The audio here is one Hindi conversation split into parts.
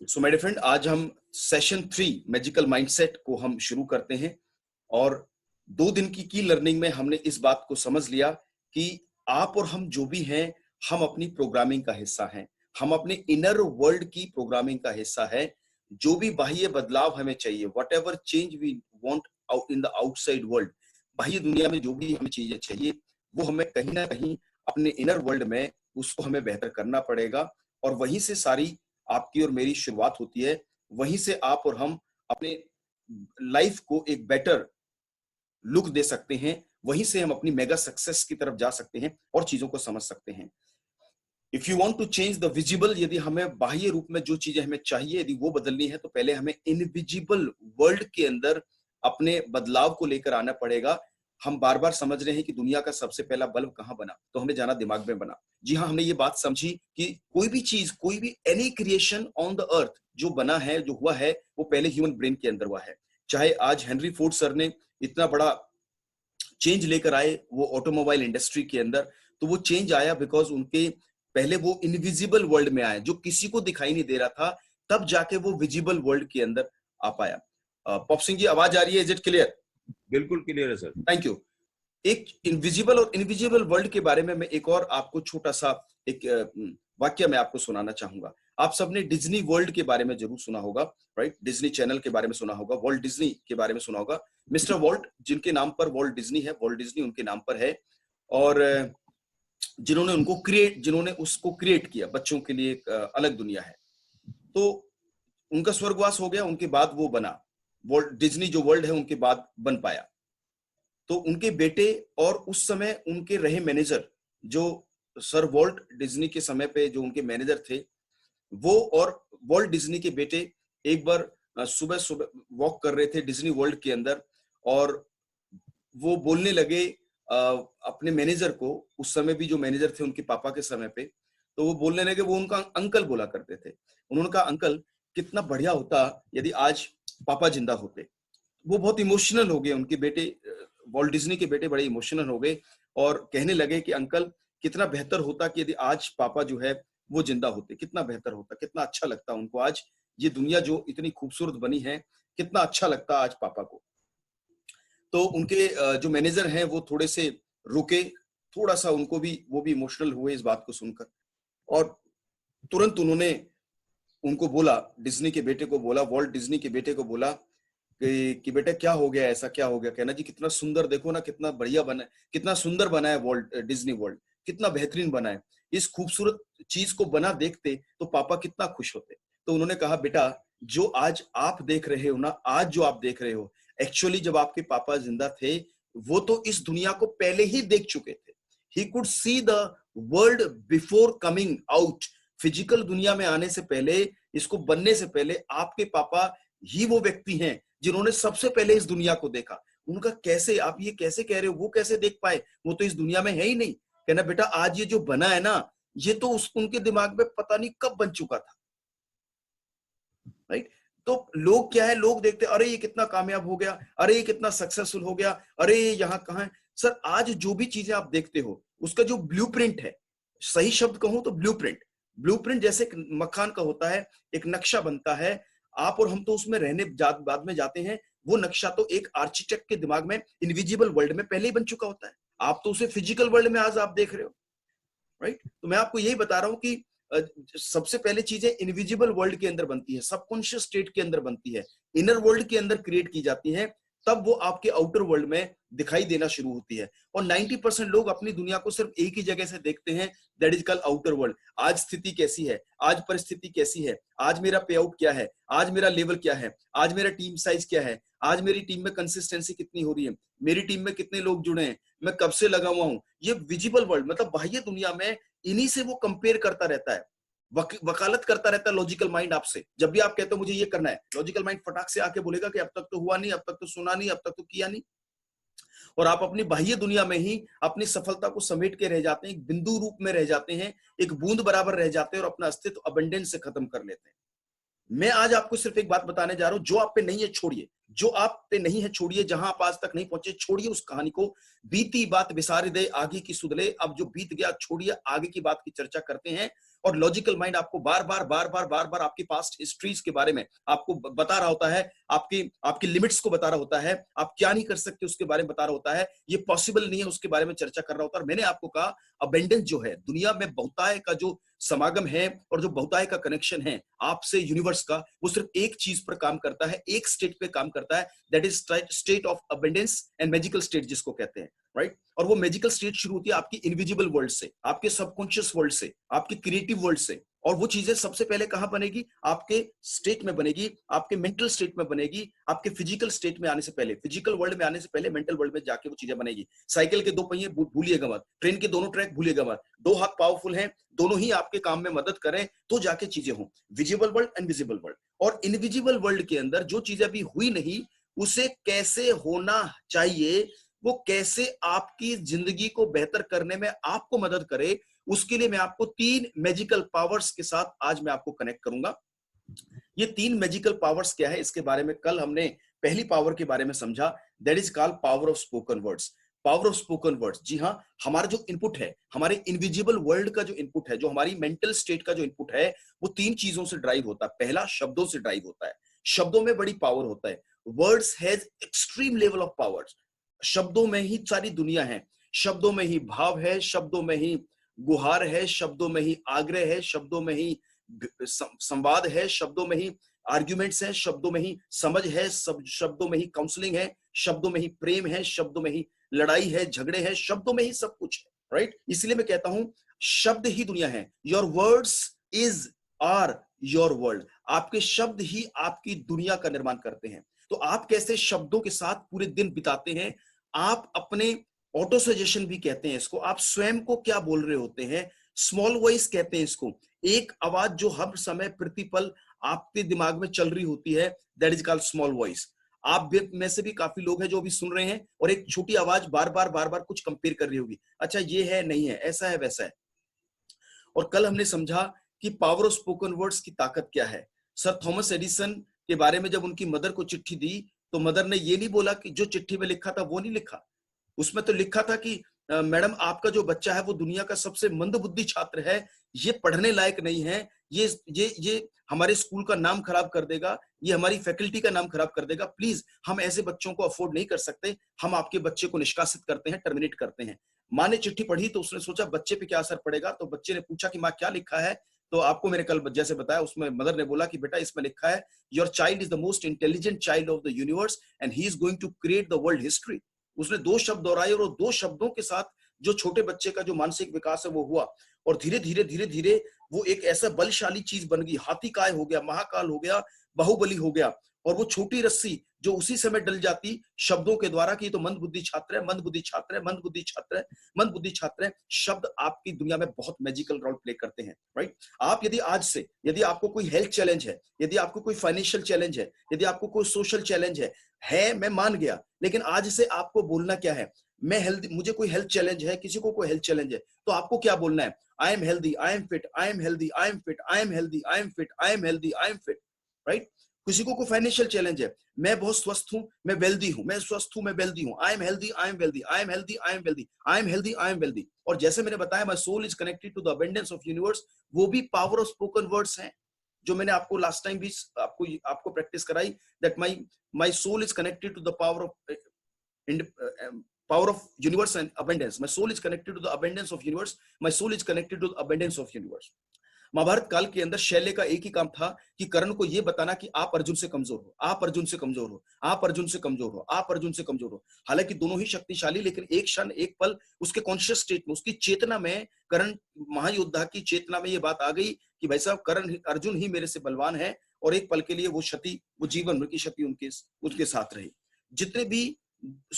सो माय डियर फ्रेंड, आज हम सेशन 3 मैजिकल माइंडसेट को हम शुरू करते हैं। और 2 दिन की लर्निंग में हमने इस बात को समझ लिया कि आप और हम जो भी हैं, हम अपनी प्रोग्रामिंग का हिस्सा हैं। हम अपने इनर वर्ल्ड की प्रोग्रामिंग का हिस्सा है। जो भी बाह्य बदलाव हमें चाहिए, whatever change we want out in the outside world, बाह्य दुनिया में जो भी हमें चीजें चाहिए, वो हमें कहीं ना कहीं अपने इनर वर्ल्ड में उसको हमें बेहतर करना पड़ेगा। और वहीं से सारी आपकी और मेरी शुरुआत होती है। वहीं से आप और हम अपने लाइफ को एक बेटर लुक दे सकते हैं। वहीं से हम अपनी मेगा सक्सेस की तरफ जा सकते हैं और चीजों को समझ सकते हैं। If you want to change the visible, यदि हमें बाह्य रूप में जो चीजें हमें चाहिए यदि वो बदलनी है, तो पहले हमें इनविजिबल वर्ल्ड के अंदर अपने बदलाव को लेकर आना पड़ेगा। हम बार बार समझ रहे हैं कि दुनिया का सबसे पहला बल्ब कहाँ बना, तो हमें जाना दिमाग में बना। जी हाँ, हमने ये बात समझी कि कोई भी चीज, कोई भी any creation on the earth जो बना है, जो हुआ है, वो पहले ह्यूमन ब्रेन के अंदर हुआ है। चाहे आज हेनरी फोर्ड सर ने इतना बड़ा चेंज लेकर आए वो ऑटोमोबाइल इंडस्ट्री के अंदर, तो वो चेंज आया बिकॉज उनके पहले वो इनविजिबल वर्ल्ड में आए, जो किसी को दिखाई नहीं दे रहा था, तब जाके वो विजिबल वर्ल्ड के अंदर आ पाया। पॉप सिंह जी, आवाज आ रही है? Is it clear? बिल्कुल क्लियर है सर। Thank you. एक इनविजिबल और इनविजिबल वर्ल्ड के बारे में मैं एक और आपको छोटा सा एक वाक्य मैं आपको सुनाना चाहूंगा। आप सबने डिज्नी वर्ल्ड के बारे में जरूर सुना होगा, राइट? डिज्नी चैनल के बारे में सुना होगा, वॉल्ट डिज्नी के बारे में सुना होगा। मिस्टर वॉल्ट, जिनके नाम पर वॉल्ट डिज्नी है, वॉल्ट डिज्नी उनके नाम पर है। और जिन्होंने उसको क्रिएट किया, बच्चों के लिए एक अलग दुनिया है। तो उनका स्वर्गवास हो गया, उनके बाद वो बना वॉल्ट डिज्नी जो वर्ल्ड है, उनके बाद बन पाया। तो उनके बेटे और उस समय उनके रहे मैनेजर, जो सर वॉल्ट डिज्नी के समय पे जो उनके मैनेजर थे, वो और वॉल्ट डिज्नी के बेटे एक बार सुबह सुबह वॉक कर रहे थे डिज्नी वर्ल्ड के अंदर, और वो बोलने लगे अपने मैनेजर को। उस समय भी जो मैनेजर थे उनके पापा के समय पे, तो वो बोलने लगे, वो उनका अंकल बोला करते थे। उन्होंने कहा, अंकल कितना बढ़िया होता यदि आज पापा जिंदा होते। वो बहुत इमोशनल हो गए, उनके बेटे वॉल्ट डिज्नी के बेटे बड़े इमोशनल हो गए और कहने लगे कि अंकल कितना बेहतर होता कि यदि आज पापा जो है वो जिंदा होते, कितना बेहतर होता, कितना अच्छा लगता उनको आज ये दुनिया जो इतनी खूबसूरत बनी है, कितना अच्छा लगता आज पापा को। तो उनके जो मैनेजर हैं वो थोड़े से रुके, थोड़ा सा उनको भी, वो भी इमोशनल हुए इस बात को सुनकर, और तुरंत उन्होंने उनको बोला, डिज्नी के बेटे को बोला, वॉल्ट डिज्नी के बेटे को बोला कि बेटा क्या हो गया, ऐसा क्या हो गया? कहना, जी कितना सुंदर, देखो ना कितना बढ़िया बना है, कितना सुंदर बना है वॉल्ट डिज्नी वर्ल्ड, कितना बेहतरीन बना है। इस खूबसूरत चीज को बना देखते तो पापा कितना खुश होते। तो उन्होंने कहा, बेटा जो आज आप देख रहे हो ना, आज जो आप देख रहे हो, एक्चुअली जब आपके पापा जिंदा थे, वो तो इस दुनिया को पहले ही देख चुके थे। He could see the world before coming out. Physical दुनिया में आने से पहले, इसको बनने से पहले, आपके पापा ही वो व्यक्ति हैं जिन्होंने सबसे पहले इस दुनिया को देखा। उनका कैसे, आप ये कैसे कह रहे हो, वो कैसे देख पाए, वो तो इस दुनिया में है ही नहीं। कहना, बेटा आज ये जो बना है ना, ये तो उनके दिमाग में पता नहीं कब बन चुका था, राइट? तो लोग क्या है, लोग देखते, अरे ये कितना कामयाब हो गया, अरे ये कितना सक्सेसफुल हो गया, अरे ये यहाँ कहाँ है। सर आज जो भी चीजें आप देखते हो, उसका जो ब्लूप्रिंट है, सही शब्द कहूं तो ब्लूप्रिंट, ब्लूप्रिंट जैसे एक मकान का होता है, एक नक्शा बनता है। आप और हम तो उसमें रहने बाद में जाते हैं। वो नक्शा तो एक आर्किटेक्ट के दिमाग में इनविजिबल वर्ल्ड में पहले ही बन चुका होता है। आप तो उसे फिजिकल वर्ल्ड में आज आप देख रहे हो, राइट? तो मैं आपको यही बता रहा हूं कि सबसे पहले चीजें इनविजिबल वर्ल्ड के अंदर बनती है, सबकॉन्शियस स्टेट के अंदर बनती है, इनर वर्ल्ड के अंदर क्रिएट की जाती है, तब वो आपके आउटर वर्ल्ड में दिखाई देना शुरू होती है। और 90% लोग अपनी दुनिया को सिर्फ एक ही जगह से देखते हैं, that is called outer world. आज स्थिति कैसी है, आज परिस्थिति कैसी है, आज मेरा पे आउट क्या है, आज मेरा लेवल क्या है, आज मेरा टीम साइज क्या है, आज मेरी टीम में कंसिस्टेंसी कितनी हो रही है, मेरी टीम में कितने लोग जुड़े हैं, मैं कब से लगा हुआ हूं। ये विजिबल वर्ल्ड, मतलब बाह्य दुनिया में इन्हीं से वो कंपेयर करता रहता है, वकालत करता रहता है लॉजिकल माइंड आपसे। जब भी आप कहते हो मुझे ये करना है, लॉजिकल माइंड फटाक से आके बोलेगा कि अब तक तो हुआ नहीं, अब तक तो सुना नहीं, अब तक तो किया नहीं। और आप अपनी बाह्य दुनिया में ही अपनी सफलता को समेट के रह जाते हैं, एक बिंदु रूप में रह जाते हैं, एक बूंद बराबर रह जाते हैं और अपना अस्तित्व अबंडेंस से खत्म कर लेते हैं। मैं आज आपको सिर्फ एक बात बताने जा रहा हूं, जो आप पे नहीं है छोड़िए, जो आप पे नहीं है छोड़िए, जहां आप आज तक नहीं पहुंचे छोड़िए उस कहानी को, बीती बात बिसारी दे आगे की सुधले, अब जो बीत गया छोड़िए, आगे की बात की चर्चा करते हैं। और लॉजिकल माइंड आपको बार बार आपकी पास्ट हिस्ट्रीज के बारे में आपको बता रहा होता है, आपकी आपकी लिमिट्स को बता रहा होता है, आप क्या नहीं कर सकते उसके बारे में बता रहा होता है, ये पॉसिबल नहीं है उसके बारे में चर्चा कर रहा होता है। और मैंने आपको कहा अबेंडेंस जो है, दुनिया में बहुताय का जो समागम है और जो बहुताय का कनेक्शन है आपसे यूनिवर्स का, वो सिर्फ एक चीज पर काम करता है, एक स्टेट पे काम करता है, that is state of abundance and magical state जिसको कहते हैं, राइट। और वो मैजिकल स्टेट शुरू होती है आपकी इनविजिबल वर्ल्ड से, आपके सबकॉन्शियस वर्ल्ड से, आपके क्रिएटिव वर्ल्ड से। और वो चीजें सबसे पहले कहां बनेगी? आपके स्टेट में बनेगी, आपके मेंटल स्टेट में बनेगी, आपके फिजिकल स्टेट में आने से पहले, फिजिकल वर्ल्ड में आने से पहले मेंटल वर्ल्ड में जाके वो चीजें बनेगी। साइकिल के दो पहिए भूलिएगा मत, ट्रेन के दोनों ट्रैक भूलिएगा मत, दो हाथ पावरफुल हैं, दोनों ही आपके काम में मदद करें तो जाके चीजें हों। Visible world and visible world. और इनविजिबल वर्ल्ड के अंदर जो चीजें अभी हुई नहीं, उसे कैसे होना चाहिए, वो कैसे आपकी जिंदगी को बेहतर करने में आपको मदद करे, उसके लिए मैं आपको 3 मैजिकल पावर्स के साथ आज मैं आपको कनेक्ट करूंगा। ये 3 मैजिकल पावर्स क्या है, इसके बारे में कल हमने पहली पावर के बारे में समझा, that is called power of spoken words. Power of spoken words, जी हाँ, हमारा जो इनपुट है, हमारे इनविजिबल वर्ल्ड का जो इनपुट है, जो हमारी मेंटल स्टेट का जो इनपुट है, वो 3 चीजों से ड्राइव होता है। पहला, शब्दों से ड्राइव होता है। शब्दों में बड़ी पावर होता है। Words has extreme level of powers. शब्दों में ही सारी दुनिया है, शब्दों में ही भाव है, शब्दों में ही गुहार है, शब्दों में ही आग्रह है, शब्दों में ही संवाद है, शब्दों में ही आर्ग्यूमेंट्स है, शब्दों में ही समझ है, शब्दों में ही काउंसलिंग है, शब्दों में ही प्रेम है, शब्दों में ही लड़ाई है, झगड़े हैं, शब्दों में ही सब कुछ है, राइट। इसलिए मैं कहता हूं शब्द ही दुनिया है। Your words is are your world. आपके शब्द ही आपकी दुनिया का निर्माण करते हैं। तो आप कैसे शब्दों के साथ पूरे दिन बिताते हैं, आप अपने ऑटो सजेशन भी कहते हैं इसको, आप स्वयं को क्या बोल रहे होते हैं, स्मॉल वॉइस कहते हैं इसको, एक आवाज जो हर समय प्रतिपल आपके दिमाग में चल रही होती है, that is called small voice. आप में से भी काफी लोग हैं जो अभी सुन रहे हैं और एक छोटी आवाज बार बार कुछ कंपेयर कर रही होगी, अच्छा ये है, नहीं है, ऐसा है, वैसा है। और कल हमने समझा कि पावर ऑफ स्पोकन वर्ड्स की ताकत क्या है। सर थॉमस एडिसन के बारे में जब उनकी मदर को चिट्ठी दी, तो मदर ने ये नहीं बोला कि जो चिट्ठी में लिखा था वो नहीं लिखा, उसमें तो लिखा था कि मैडम आपका जो बच्चा है वो दुनिया का सबसे मंदबुद्धि छात्र है, ये पढ़ने लायक नहीं है, ये हमारे स्कूल का नाम खराब कर देगा, ये हमारी फैकल्टी का नाम खराब कर देगा, प्लीज हम ऐसे बच्चों को अफोर्ड नहीं कर सकते, हम आपके बच्चे को निष्कासित करते हैं, टर्मिनेट करते हैं। माँ ने चिट्ठी पढ़ी तो उसने सोचा बच्चे पे क्या असर पड़ेगा, तो बच्चे ने पूछा कि माँ क्या लिखा है, तो आपको मैंने कल जैसे बताया उसमें मदर ने बोला कि बेटा इसमें लिखा है your child is the most intelligent child of the universe and he is going to create the world history. उसने 2 शब्द दोहराए और 2 शब्दों के साथ जो छोटे बच्चे का जो मानसिक विकास है वो हुआ और धीरे धीरे वो एक ऐसा बलशाली चीज बन गई, हाथी काय हो गया, महाकाल हो गया, बाहुबली हो गया। और वो छोटी रस्सी जो उसी समय डल जाती शब्दों के द्वारा कि ये तो मंदबुद्धि छात्र है, मंदबुद्धि छात्र है, मंदबुद्धि छात्र है, मंदबुद्धि छात्र है। शब्द आपकी दुनिया में बहुत मैजिकल रोल प्ले करते हैं, राइट। आप यदि आज से, यदि आपको कोई हेल्थ चैलेंज है, यदि आपको कोई फाइनेंशियल चैलेंज है, यदि आपको कोई सोशल चैलेंज है, मैं मान गया, लेकिन आज से आपको बोलना क्या है, मैं हेल्दी, मुझे कोई हेल्थ चैलेंज है, किसी को कोई हेल्थ चैलेंज है, तो आपको क्या बोलना है, आई am healthy, I am fit, I am healthy, I am fit, I am healthy, I am fit, I am healthy, I am fit, right. किसी को कोई फाइनेंशियल चैलेंज है, मैं बहुत स्वस्थ हूं, मैं वेल्दी हूं, मैं स्वस्थ हूं, मैं वेल्दी हूं, I am healthy, I am wealthy, I am healthy, I am wealthy, I am healthy, I am wealthy. और जैसे मैंने बताया my soul is connected to the abundance of universe, वो भी पावर ऑफ स्पोकन वर्ड्स हैं, जो मैंने आपको लास्ट टाइम भी आपको प्रैक्टिस कराई, that my soul is connected to the power of power of universe and abundance. My soul is connected to the abundance of universe. My soul is connected to the abundance of universe. Mahabharata काल के अंदर शैल्य का एक ही काम था कि कर्ण को यह बताना कि आप अर्जुन से कमजोर हो, आप अर्जुन से कमजोर हो, आप अर्जुन से कमजोर हो, आप अर्जुन से कमजोर हो। हालांकि दोनों ही शक्तिशाली, लेकिन एक क्षण, एक पल उसके कॉन्शियस स्टेट में, उसकी चेतना में, कर्ण महायोद्धा की चेतना में यह बात आ गई कि भाई साहब कर्ण, अर्जुन ही मेरे से बलवान है। और एक पल के लिए वो क्षति, वो जीवन की क्षति उनके साथ रही। जितने भी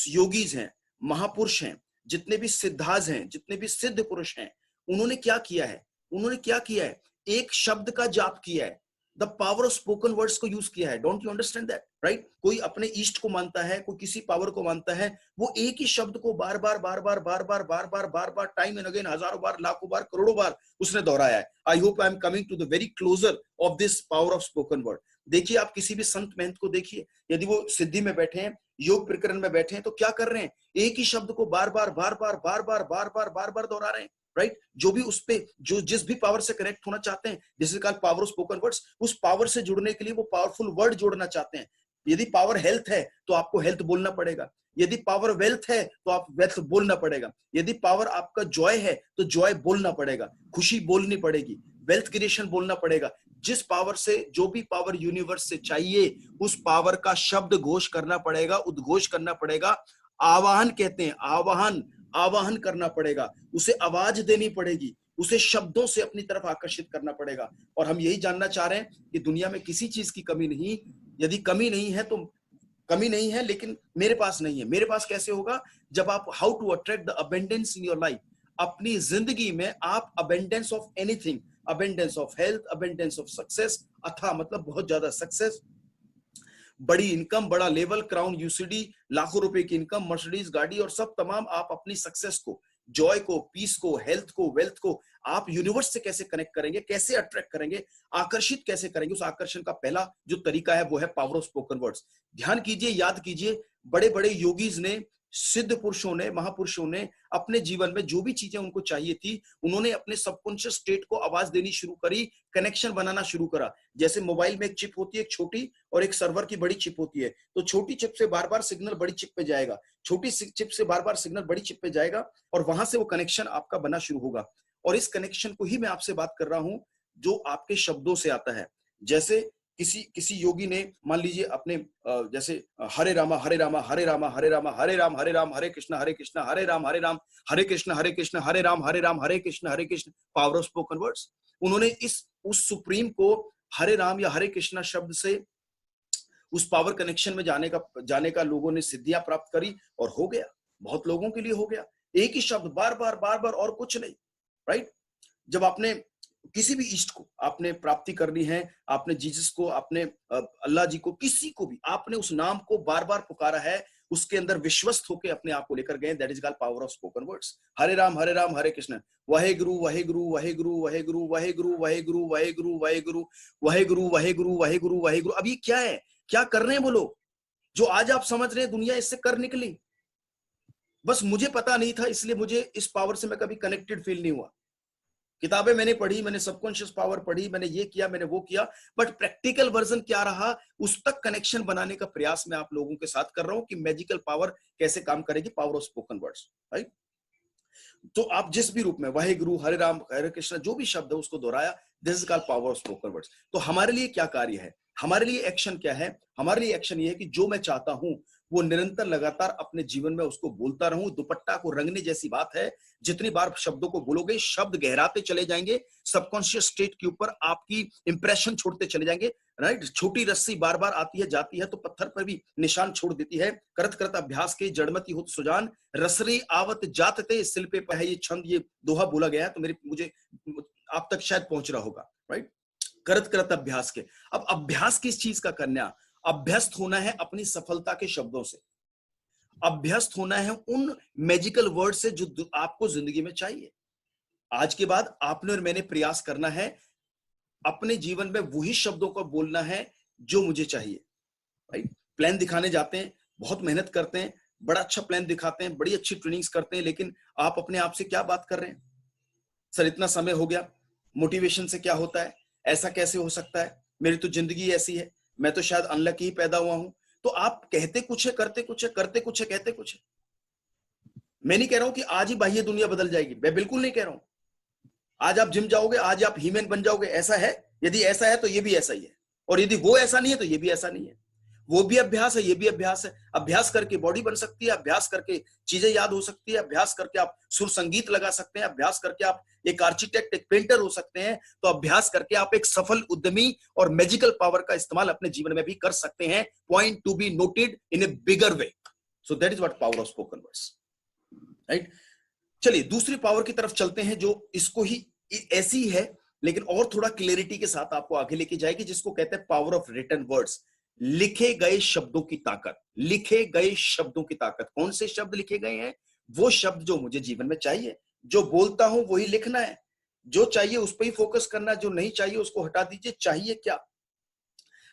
योगीज हैं, महापुरुष हैं, जितने भी सिद्धाज हैं, जितने भी सिद्ध पुरुष हैं, उन्होंने क्या किया है, उन्होंने क्या किया है, एक शब्द का जाप किया है। The power of spoken words को यूज किया है। Don't you understand that, right? कोई अपने ईस्ट को मानता है, कोई किसी पावर को मानता है, वो एक ही शब्द को बार बार बार बार बार बार बार बार बार बार टाइम एंड अगेन, हजारों बार, लाखों बार, करोड़ों बार उसने दोहराया है। I hope I am coming to the very closer of this power of spoken word. देखिए, आप किसी भी संत महंत को देखिए, यदि वो सिद्धि में बैठे हैं, योग प्रकरण में बैठे हैं, तो क्या कर रहे हैं? एक ही शब्द को बार बार बार बार बार बार बार बार बार बार दोहरा रहे हैं, राइट? जो भी उस पे, जो जिस भी पावर से कनेक्ट होना चाहते हैं, this is called power of spoken words, उस पावर से जुड़ने के लिए वो पावरफुल वर्ड जोड़ना चाहते हैं। यदि पावर हेल्थ है तो आपको हेल्थ बोलना पड़ेगा, यदि पावर वेल्थ है तो आप वेल्थ बोलना पड़ेगा, यदि पावर आपका जॉय है तो जॉय बोलना पड़ेगा, खुशी बोलनी पड़ेगी, वेल्थ क्रिएशन बोलना पड़ेगा। जिस पावर से, जो भी पावर यूनिवर्स से चाहिए, उस पावर का शब्द घोष करना पड़ेगा, उद्घोष करना पड़ेगा। आवाहन कहते हैं, आवाहन, आवाहन करना पड़ेगा, उसे आवाज देनी पड़ेगी, उसे शब्दों से अपनी तरफ आकर्षित करना पड़ेगा। और हम यही जानना चाह रहे हैं कि दुनिया में किसी चीज की कमी नहीं, यदि कमी नहीं है तो कमी नहीं है, लेकिन मेरे पास नहीं है। मेरे पास कैसे होगा? जब आप, how to attract the abundance in your life, अपनी जिंदगी में आप abundance of anything, abundance of health, abundance of success, अथा मतलब बहुत ज्यादा सक्सेस, बड़ी इनकम, बड़ा लेवल, क्राउन, यूसीडी, लाखों रुपए की इनकम, मर्सिडीज गाड़ी, और सब तमाम आप अपनी सक्सेस को, जॉय को, पीस को, हेल्थ को, वेल्थ को आप यूनिवर्स से कैसे कनेक्ट करेंगे, कैसे अट्रैक्ट करेंगे, आकर्षित कैसे करेंगे? उस आकर्षण का पहला जो तरीका है वो है पावर ऑफ स्पोकन वर्ड्स। ध्यान कीजिए, याद कीजिए, बड़े बड़े योगीज ने, सिद्ध पुरुषों ने, महापुरुषों ने अपने जीवन में जो भी चीजें उनको चाहिए थी, उन्होंने अपने सबकॉन्शियस स्टेट को आवाज देनी शुरू करी, कनेक्शन बनाना शुरू करा। जैसे मोबाइल में एक चिप होती है, एक छोटी, और एक सर्वर की बड़ी चिप होती है। तो छोटी चिप से बार बार सिग्नल बड़ी चिप पे जाएगा, छोटी चिप से बार बार सिग्नल बड़ी चिप पे जाएगा, और वहां से वो कनेक्शन आपका बना शुरू होगा। और इस कनेक्शन को ही मैं आपसे बात कर रहा हूं, जो आपके शब्दों से आता है। जैसे किसी योगी ने, मान लीजिए अपने जैसे Hare Rama Hare Rama Hare Rama Hare Rama Hare Ram Hare Ram Hare Krishna Hare Ram Hare Krishna Hare Ram Hare Krishna, power of spoken words. उन्होंने उस सुप्रीम को हरे राम या हरे कृष्णा शब्द से उस पावर कनेक्शन में जाने का लोगों ने सिद्धियां प्राप्त करी, और हो गया, बहुत लोगों के लिए हो गया। एक ही शब्द बार बार बार बार, और कुछ नहीं, राइट? जब आपने किसी भी इष्ट को आपने प्राप्ति करनी है, आपने जीसस को, आपने अल्लाह जी को, किसी को भी आपने उस नाम को बार बार पुकारा है, उसके अंदर विश्वस्त होकर अपने आप को लेकर गए, that is called power of spoken words. Hare Ram Hare Krishna, Waheguru Waheguru Waheguru Waheguru Waheguru Waheguru Waheguru Waheguru Waheguru Waheguru Waheguru Wahe Guru. अब ये क्या है, क्या कर रहे हैं वो लोग? जो आज आप समझ रहे हैं दुनिया इससे कर निकली, बस मुझे पता नहीं था, इसलिए मुझे इस पावर से मैं कभी कनेक्टेड फील नहीं हुआ। किताबें मैंने पढ़ी, मैंने सबकॉन्शियस पावर पढ़ी, मैंने ये किया, मैंने वो किया, बट प्रैक्टिकल वर्जन क्या रहा, उस तक कनेक्शन बनाने का प्रयास मैं आप लोगों के साथ कर रहा हूं कि मैजिकल पावर कैसे काम करेगी, power of spoken words, right? तो आप जिस भी रूप में, वाहे गुरु हरे राम हरे कृष्ण, जो भी शब्द है उसको दोहराया, this is called power of spoken words. तो हमारे लिए क्या कार्य है, हमारे लिए एक्शन क्या है? हमारे लिए एक्शन ये है कि जो मैं चाहता हूं वो निरंतर लगातार अपने जीवन में उसको बोलता रहूं। दुपट्टा को रंगने जैसी बात है, जितनी बार शब्दों को बोलोगे, शब्द गहराते चले जाएंगे, सबकॉन्शियस स्टेट के ऊपर आपकी इंप्रेशन छोड़ते चले जाएंगे, राइट? छोटी रस्सी बार बार आती है जाती है तो पत्थर पर भी निशान छोड़ देती है। करत करत अभ्यास के जड़मती होत सुजान, रसरी आवत जातते सिल पे है, ये छंद, ये दोहा बोला गया है, तो मुझे आप तक शायद पहुंच रहा होगा, राइट? करत करत अभ्यास के। अब अभ्यास किस चीज का करना? अभ्यस्त होना है अपनी सफलता के शब्दों से, अभ्यस्त होना है उन मैजिकल वर्ड से जो आपको जिंदगी में चाहिए। आज के बाद आपने और मैंने प्रयास करना है, अपने जीवन में वही शब्दों को बोलना है जो मुझे चाहिए, राइट? प्लान दिखाने जाते हैं, बहुत मेहनत करते हैं, बड़ा अच्छा प्लान दिखाते हैं, बड़ी अच्छी ट्रेनिंग्स करते हैं, लेकिन आप अपने आप से क्या बात कर रहे हैं? सर इतना समय हो गया, मोटिवेशन से क्या होता है, ऐसा कैसे हो सकता है, मेरी तो जिंदगी ऐसी है, मैं तो शायद अनलकी ही पैदा हुआ हूं। तो आप कहते कुछ है, करते कुछ है, करते कुछ है, कहते कुछ है। मैं नहीं कह रहा हूं कि आज ही बाह्य दुनिया बदल जाएगी, मैं बिल्कुल नहीं कह रहा हूं। आज आप जिम जाओगे, आज आप हीमैन बन जाओगे, ऐसा है? यदि ऐसा है तो ये भी ऐसा ही है, और यदि वो ऐसा नहीं है तो ये भी ऐसा नहीं है। वो भी अभ्यास है, ये भी अभ्यास है। अभ्यास करके बॉडी बन सकती है, अभ्यास करके चीजें याद हो सकती है, अभ्यास करके आप सुर संगीत लगा सकते हैं, अभ्यास करके आप एक आर्किटेक्ट, एक पेंटर हो सकते हैं, तो अभ्यास करके आप एक सफल उद्यमी और मैजिकल पावर का इस्तेमाल अपने जीवन में भी कर सकते हैं। Point to be noted in A bigger way. So that is what power of spoken words, right? चलिए दूसरी पावर की तरफ चलते हैं, जो इसको ही ऐसी है लेकिन और थोड़ा क्लैरिटी के साथ आपको आगे लेके जाएगी, जिसको कहते हैं पावर ऑफ रिटन वर्ड्स, लिखे गए शब्दों की ताकत। लिखे गए शब्दों की ताकत, कौन से शब्द लिखे गए हैं? वो शब्द जो मुझे जीवन में चाहिए, जो बोलता हूं वही लिखना है, जो चाहिए उस पर ही फोकस करना, जो नहीं चाहिए उसको हटा दीजिए। चाहिए क्या?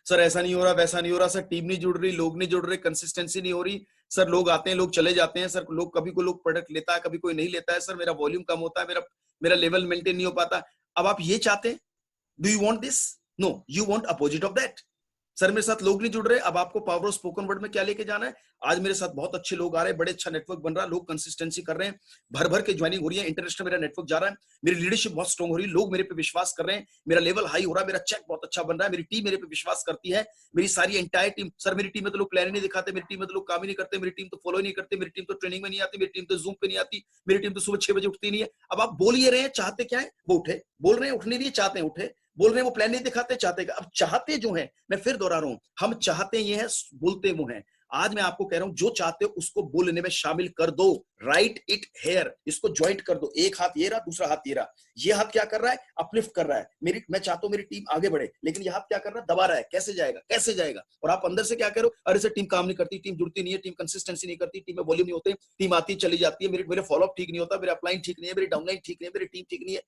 सर ऐसा नहीं हो रहा, वैसा नहीं हो रहा, सर टीम नहीं जुड़ रही, लोग नहीं जुड़ रहे, कंसिस्टेंसी नहीं हो रही, सर लोग आते हैं लोग चले जाते हैं, सर लोग कभी कोई लोग प्रोडक्ट लेता है कभी कोई नहीं लेता है, सर मेरा वॉल्यूम कम होता है, मेरा मेरा लेवल मेंटेन नहीं हो पाता। अब आप ये चाहते हैं? Do you want this? No, you want opposite of that. Sir मेरे साथ लोग नहीं जुड़ रहे, अब आपको पावर ऑफ स्पोकन वर्ड में क्या लेके जाना है? आज मेरे साथ बहुत अच्छे लोग आ रहे हैं, बड़े अच्छा नेटवर्क बन रहा है, लोग कंसिस्टेंसी कर रहे हैं, भर भर के ज्वाइनिंग हो रही है, इंटरनेशनल मेरा नेटवर्क जा रहा है, मेरी लीडरशिप बहुत स्ट्रांग हो रही है, लोग मेरे पे विश्वास कर रहे हैं, मेरा लेवल हाई हो रहा है, मेरा चेक बहुत अच्छा बन रहा है, मेरी टीम मेरे पे विश्वास करती है, मेरी सारी एंटायर टीम। सर मेरी टीम में तो लोग प्लान ही नहीं दिखाते, मेरी टीम में तो लोग काम ही नहीं करते, मेरी टीम तो फॉलो ही नहीं करते, मेरी टीम तो ट्रेनिंग में नहीं आती, मेरी टीम तो जूम पे नहीं आती, मेरी टीम तो सुबह 6 बजे उठती नहीं है। अब आप बोल ये रहे हैं, चाहते क्या है? वो उठे। बोल रहे हैं उठने लिए, चाहते हैं उठे। बोल रहे हैं वो प्लान नहीं दिखाते, चाहते। अब चाहते जो है, मैं फिर दोहरा रहा हूं, हम चाहते ये हैं, बोलते वो हैं। आज मैं आपको कह रहा हूं, जो चाहते हो उसको बोलने में शामिल कर दो। राइट इट हेयर, इसको ज्वाइंट कर दो। एक हाथ ये रहा, दूसरा हाथ ये रहा। ये हाथ क्या कर रहा है? अपलिफ्ट कर रहा है। मैं चाहता हूं मेरी टीम आगे बढ़े, लेकिन ये हाथ क्या कर रहा है? दबा रहा है। कैसे जाएगा? कैसे जाएगा? और आप अंदर से क्या करो? अरे सर टीम काम नहीं करती, टीम जुड़ती नहीं है, टीम कंसिस्टेंसी नहीं करती, टीम में वॉल्यूम नहीं होते, टीम आती चली जाती है, मेरे फॉलोअप ठीक नहीं होता, मेरा अपलाइन ठीक नहीं है, मेरी डाउनलाइन ठीक नहीं है, मेरी टीम ठीक नहीं है।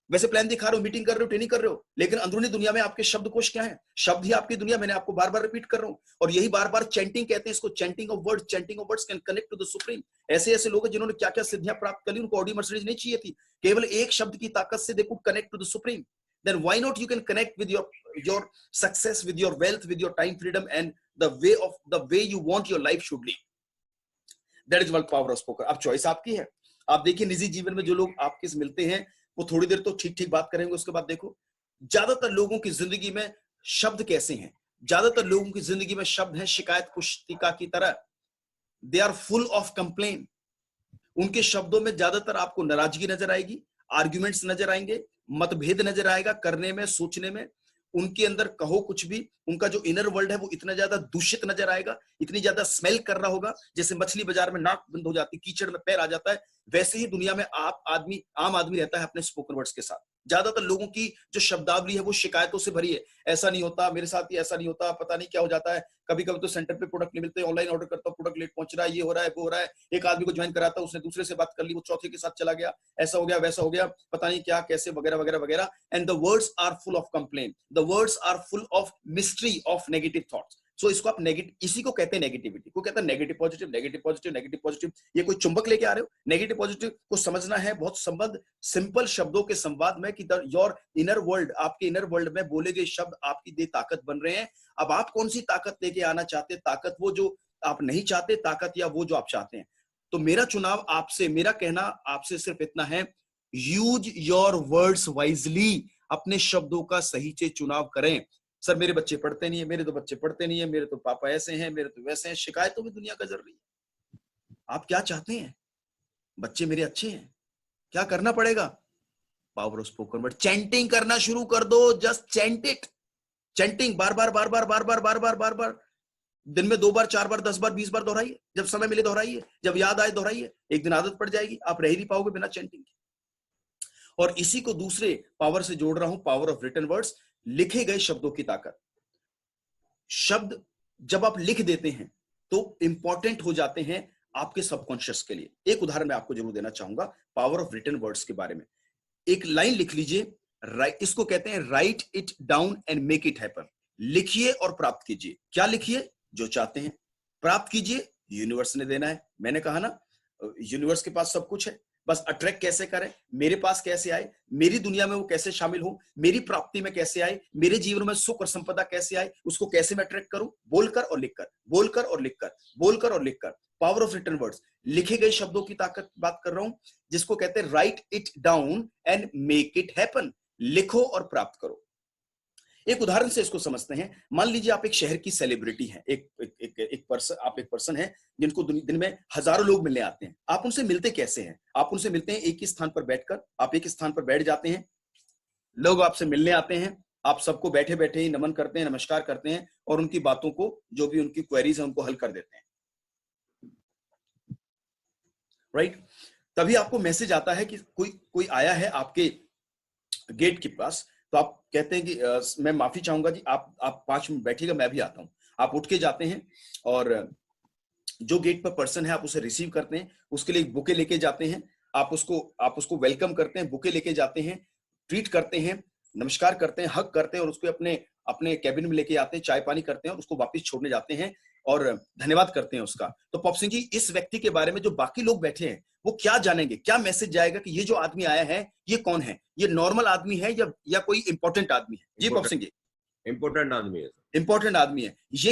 वैसे प्लान दिखा रहे हो, मीटिंग कर रहे हो, ट्रेनिंग कर रहे हो, लेकिन अंदरूनी दुनिया में आपके शब्दकोश क्या है? शब्द ही आपकी दुनिया। मैंने आपको बार बार रिपीट कर रहा हूं, और यही बार बार चैंटिंग कहते हैं इसको, chanting of words. Chanting of words can connect to the supreme. ऐसे ऐसे लोग हैं जिन्होंने क्या क्या सिद्धियां प्राप्त कर ली, उनको ऑडी मर्सिडीज नहीं चाहिए थी, केवल एक शब्द की ताकत से they could connect to the supreme. Then why not? You can connect with your success, with your wealth, with your time freedom, and the way you want your life should leave. That is what power of spoken. अब चॉइस आपकी है। आप देखिए निजी जीवन में जो लोग आपके से मिलते हैं, वो थोड़ी देर तो ठीक ठीक बात करेंगे, उसके बाद देखो ज्यादातर लोगों की जिंदगी में शब्द कैसे हैं? ज्यादातर लोगों की जिंदगी में शब्द हैं शिकायत पुस्तिका की तरह। They are full of complain. उनके शब्दों में ज्यादातर आपको नाराजगी नजर आएगी, आर्ग्यूमेंट्स नजर आएंगे, मतभेद नजर आएगा करने में, सोचने में। उनके अंदर कहो कुछ भी, उनका जो इनर वर्ल्ड है वो इतना ज्यादा दूषित नजर आएगा, इतनी ज्यादा स्मेल कर रहा होगा, जैसे मछली बाजार में नाक बंद हो जाती, कीचड़ में पैर आ जाता है, वैसे ही दुनिया में आम आदमी रहता है अपने स्पोकन वर्ड्स के साथ। ज्यादातर लोगों की जो शब्दावली है वो शिकायतों से भरी है। ऐसा नहीं होता मेरे साथ, ही ऐसा नहीं होता, पता नहीं क्या हो जाता है, कभी कभी तो सेंटर पे प्रोडक्ट नहीं मिलते, ऑनलाइन ऑर्डर करता हूं, प्रोडक्ट लेट पहुंच रहा है, ये हो रहा है, वो हो रहा है। एक आदमी को ज्वाइन कराता, उसने दूसरे से बात कर ली, वो चौथे के साथ चला गया, ऐसा हो गया, वैसा हो गया, पता नहीं क्या कैसे, वगैरह वगैरह वगैरह। And the words are full of complain, the words are full of mystery of negative thoughts. So इसको आप नेगेटिव, इसी को कहते हैं नेगेटिविटी। को कहता है negative positive, negative positive, negative positive. ये कोई चुंबक लेके आ रहे हो? नेगेटिव पॉजिटिव को समझना है बहुत संबंध, सिंपल शब्दों के संवाद में, कि योर इनर वर्ल्ड, आपके इनर वर्ल्ड में बोले गए शब्द आपकी दे ताकत बन रहे हैं। अब आप कौन सी ताकत लेके आना चाहते हैं? ताकत वो जो आप नहीं चाहते, ताकत या वो जो आप चाहते हैं? तो मेरा चुनाव आपसे, मेरा कहना आपसे सिर्फ इतना है, यूज योर वर्ड्स वाइजली। अपने शब्दों का सही से चुनाव करें। सर मेरे बच्चे पढ़ते नहीं है, मेरे तो बच्चे पढ़ते नहीं है, मेरे तो पापा ऐसे हैं, मेरे तो वैसे हैं, शिकायतों में दुनिया गुजर रही है। आप क्या चाहते हैं? बच्चे मेरे अच्छे हैं, क्या करना पड़ेगा? Power of spoken word, chanting करना शुरू कर दो। Just chant it. चैंटिंग बार बार बार बार बार बार बार बार बार बार, दिन में 2 बार, 4 बार, 10 बार, 20 बार दोहराइए। जब समय मिले दोहराइए, जब याद आए दोहराइए। एक दिन आदत पड़ जाएगी, आप रह ही नहीं पाओगे बिना चैंटिंग के। और इसी को दूसरे पावर से जोड़ रहा हूं, पावर ऑफ रिटन वर्ड्स, लिखे गए शब्दों की ताकत। शब्द जब आप लिख देते हैं तो इंपॉर्टेंट हो जाते हैं आपके सबकॉन्शियस के लिए। एक उदाहरण मैं आपको जरूर देना चाहूंगा पावर ऑफ रिटन वर्ड्स के बारे में। एक लाइन लिख लीजिए, इसको कहते हैं right it down and make it happen. लिखिए और प्राप्त कीजिए। क्या लिखिए? जो चाहते हैं। प्राप्त कीजिए, यूनिवर्स ने देना है। मैंने कहा ना, यूनिवर्स के पास सब कुछ है, बस अट्रैक्ट कैसे करें, मेरे पास कैसे आए, मेरी दुनिया में वो कैसे शामिल हो, मेरी प्राप्ति में कैसे आए, मेरे जीवन में सुख और संपदा कैसे आए, उसको कैसे मैं अट्रैक्ट करूं? बोलकर और लिखकर, बोलकर और लिखकर, बोलकर और लिखकर। पावर ऑफ रिटन वर्ड्स, लिखे गए शब्दों की ताकत बात कर रहा हूं, जिसको कहते हैं right it down and make it happen. लिखो और प्राप्त करो। एक उदाहरण से इसको समझते हैं। मान लीजिए आप एक शहर की सेलिब्रिटी हैं, एक पर्सन, आप एक पर्सन हैं जिनको दिन में हजारों लोग मिलने आते हैं। आप उनसे मिलते कैसे हैं? आप उनसे मिलते हैं एक ही स्थान पर बैठकर। आप एक स्थान पर बैठ जाते हैं, लोग आपसे मिलने आते हैं, आप सबको बैठे बैठे ही नमन करते हैं, नमस्कार करते हैं, और उनकी बातों को, जो भी उनकी क्वेरीज है, उनको हल कर देते हैं। राइट? तभी आपको मैसेज आता है कि कोई आया है आपके गेट के पास, तो आप कहते हैं कि मैं माफी चाहूंगा जी, आप 5 मिनट बैठिएगा, मैं भी आता हूँ। आप उठ के जाते हैं और जो गेट पर पर्सन है आप उसे रिसीव करते हैं, उसके लिए एक बुके लेके जाते हैं, आप उसको वेलकम करते हैं, बुके लेके जाते हैं, ट्रीट करते हैं, नमस्कार करते हैं, हग करते हैं और उसको अपने अपने कैबिन में लेके आते हैं, चाय पानी करते हैं और उसको वापस छोड़ने जाते हैं और धन्यवाद करते हैं उसका। तो पॉप सिंह जी, इस व्यक्ति के बारे में जो बाकी लोग बैठे हैं वो क्या जानेंगे, क्या मैसेज जाएगा कि ये जो आदमी आया है ये कौन है, ये नॉर्मल आदमी है या कोई इंपॉर्टेंट आदमी है? जी पॉप सिंह जी। इंपॉर्टेंट आदमी है। इंपॉर्टेंट आदमी है। ये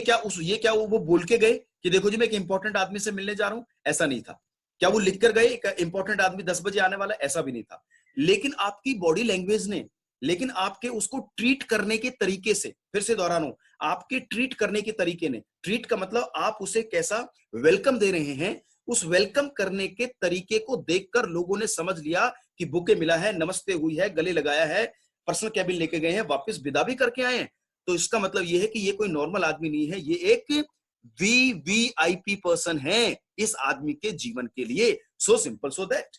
क्या वो बोल के गए कि देखो जी मैं एक इंपॉर्टेंट आदमी से मिलने जा रहा हूं? ऐसा नहीं था। क्या वो लिख कर गए एक इंपॉर्टेंट आदमी 10 बजे आने वाला? ऐसा भी नहीं था। लेकिन आपकी बॉडी लैंग्वेज ने, लेकिन आपके उसको ट्रीट करने के तरीके से, फिर से दोहरा रहा हूं, आपके ट्रीट करने के तरीके ने, ट्रीट का मतलब आप उसे कैसा वेलकम दे रहे हैं, उस वेलकम करने के तरीके को देखकर लोगों ने समझ लिया कि बुके मिला है, नमस्ते हुई है, गले लगाया है, पर्सनल कैबिन लेके गए हैं, वापस विदा भी करके आए हैं। तो इसका मतलब ये है कि ये कोई नॉर्मल आदमी नहीं है, ये एक वीवीआईपी पर्सन है इस आदमी के जीवन के लिए। So simple, so that.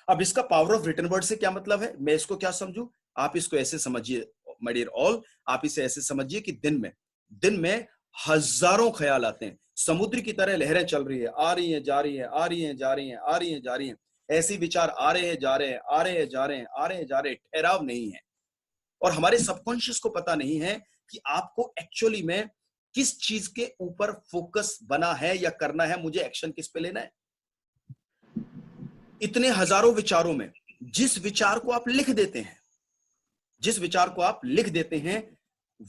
अब इसका पावर ऑफ रिटन वर्ड से क्या मतलब है, मैं इसको क्या समझू? आप इसको ऐसे समझिए माय डियर ऑल, आप इसे ऐसे समझिए कि दिन में हजारों ख्याल आते हैं, समुद्र की तरह लहरें चल रही है, आ रही हैं जा रही हैं, आ रही हैं जा रही हैं, आ रही हैं जा रही हैं, ऐसे विचार आ रहे हैं जा रहे हैं, आ रहे हैं जा रहे हैं, आ रहे हैं जा रहे हैं, ठहराव नहीं है। और हमारे सबकॉन्शियस को पता नहीं है कि आपको एक्चुअली में किस चीज के ऊपर फोकस बना है या करना है, मुझे एक्शन किस पे लेना है। इतने हजारों विचारों में जिस विचार को आप लिख देते हैं, जिस विचार को आप लिख देते हैं,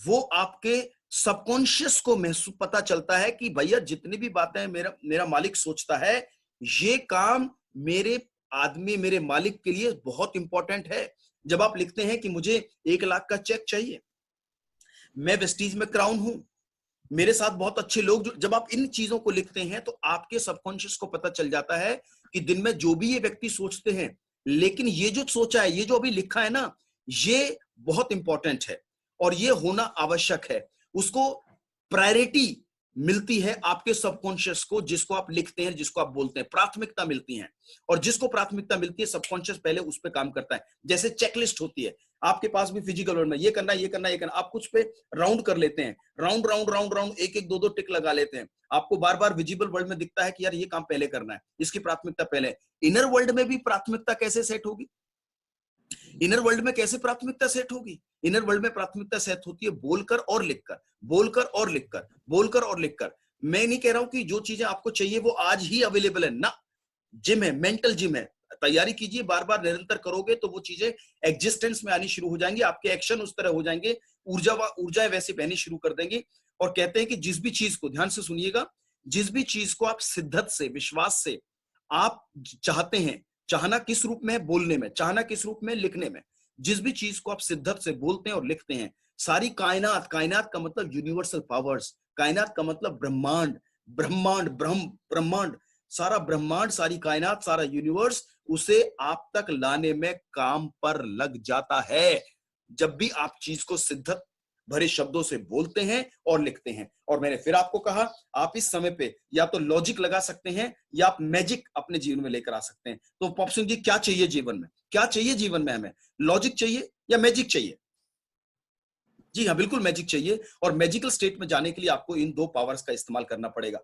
वो आपके सबकॉन्शियस को महसूस पता चलता है कि भैया जितनी भी बातें मेरा मालिक सोचता है, ये काम मेरे आदमी, मेरे मालिक के लिए बहुत इंपॉर्टेंट है। जब आप लिखते हैं कि मुझे 1 लाख का चेक चाहिए, मैं वेस्टीज में क्राउन हूं, मेरे साथ बहुत अच्छे लोग, जब आप इन चीजों को लिखते हैं तो आपके सबकॉन्शियस को पता चल जाता है कि दिन में जो भी ये व्यक्ति सोचते हैं, लेकिन ये जो सोचा है, ये जो अभी लिखा है ना, ये बहुत इंपॉर्टेंट है और ये होना आवश्यक है। उसको प्रायोरिटी मिलती है आपके सबकॉन्शियस को, जिसको आप लिखते हैं, जिसको आप बोलते हैं, प्राथमिकता मिलती है। और जिसको प्राथमिकता मिलती है, सबकॉन्शियस पहले उस पर काम करता है। जैसे चेकलिस्ट होती है आपके पास भी फिजिकल वर्ल्ड में, ये करना, ये करना, ये करना, आप कुछ पे राउंड कर लेते हैं, राउंड राउंड राउंड राउंड, एक एक दो दो टिक लगा लेते हैं। आपको बार बार विजिबल वर्ल्ड में दिखता है कि यार ये काम पहले करना है, इसकी प्राथमिकता पहले। इनर वर्ल्ड में भी प्राथमिकता कैसे सेट होगी? इनर वर्ल्ड में कैसे प्राथमिकता सेट होगी? इनर वर्ल्ड में प्राथमिकता सेट होती है बोलकर और लिखकर, बोलकर और लिखकर, बोलकर और लिखकर। मैं नहीं कह रहा हूं कि जो चीजें आपको चाहिए वो आज ही अवेलेबल है ना। जिम है, मेंटल जिम है, तैयारी कीजिए, बार बार निरंतर करोगे तो वो चीजें एग्जिस्टेंस में आनी शुरू हो जाएंगी, आपके एक्शन उस तरह हो जाएंगे, ऊर्जा वैसे बहनी शुरू कर देंगी। और कहते हैं कि जिस भी चीज को, ध्यान से सुनिएगा, जिस भी चीज को आप शिद्दत से, विश्वास से आप चाहते हैं, चाहना किस रूप में है? बोलने में। चाहना किस रूप में? लिखने में। जिस भी चीज को आप शिद्दत से बोलते हैं और लिखते हैं, सारी कायनात, कायनात का मतलब यूनिवर्सल पावर्स, कायनात का मतलब ब्रह्मांड, ब्रह्मांड ब्रह्मांड, सारा ब्रह्मांड, सारी कायनात, सारा यूनिवर्स उसे आप तक लाने में काम पर लग जाता है, जब भी आप चीज को शिद्दत भरे शब्दों से बोलते हैं और लिखते हैं। और मैंने फिर आपको कहा, आप इस समय पे या तो लॉजिक लगा सकते हैं या आप मैजिक अपने जीवन में लेकर आ सकते हैं। तो पॉप सिंह जी, क्या चाहिए जीवन में? क्या चाहिए जीवन में हमें? लॉजिक चाहिए या मैजिक चाहिए? जी हाँ, बिल्कुल मैजिक चाहिए। और मैजिकल स्टेट में जाने के लिए आपको इन 2 पावर्स का इस्तेमाल करना पड़ेगा।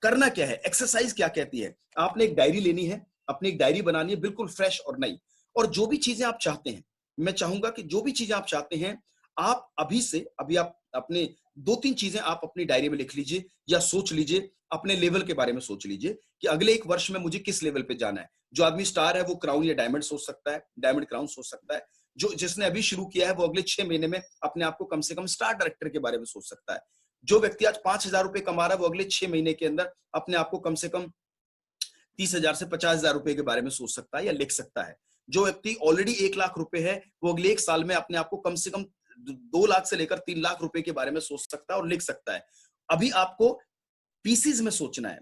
करना क्या है? एक्सरसाइज क्या कहती है? आपने एक डायरी लेनी है, अपनी एक डायरी बनानी है, बिल्कुल फ्रेश और नई। और जो भी चीजें आप चाहते हैं, मैं चाहूंगा कि जो भी चीजें आप चाहते हैं, आप अभी से, अभी आप अपने 2-3 चीजें आप अपनी डायरी में लिख लीजिए या सोच लीजिए, अपने लेवल के बारे में सोच लीजिए कि अगले 1 वर्ष में मुझे किस लेवल पे जाना है। जो आदमी स्टार है वो क्राउन या डायमंड सोच सकता है, डायमंड क्राउन सोच सकता है। जो जिसने अभी शुरू किया है वो अगले 6 महीने में अपने आप को कम से कम स्टार डायरेक्टर के बारे में सोच सकता है। जो व्यक्ति आज 5,000 रुपए कमा रहा है वो अगले 6 महीने के अंदर अपने आप को कम से कम 30,000 से 50,000 रुपए के बारे में सोच सकता है या लिख सकता है। जो व्यक्ति ऑलरेडी 1 लाख रुपए है वो अगले 1 साल में अपने आप को कम से कम 2 लाख से लेकर 3 लाख रुपए के बारे में सोच सकता है और लिख सकता है। अभी आपको पीसीज में सोचना है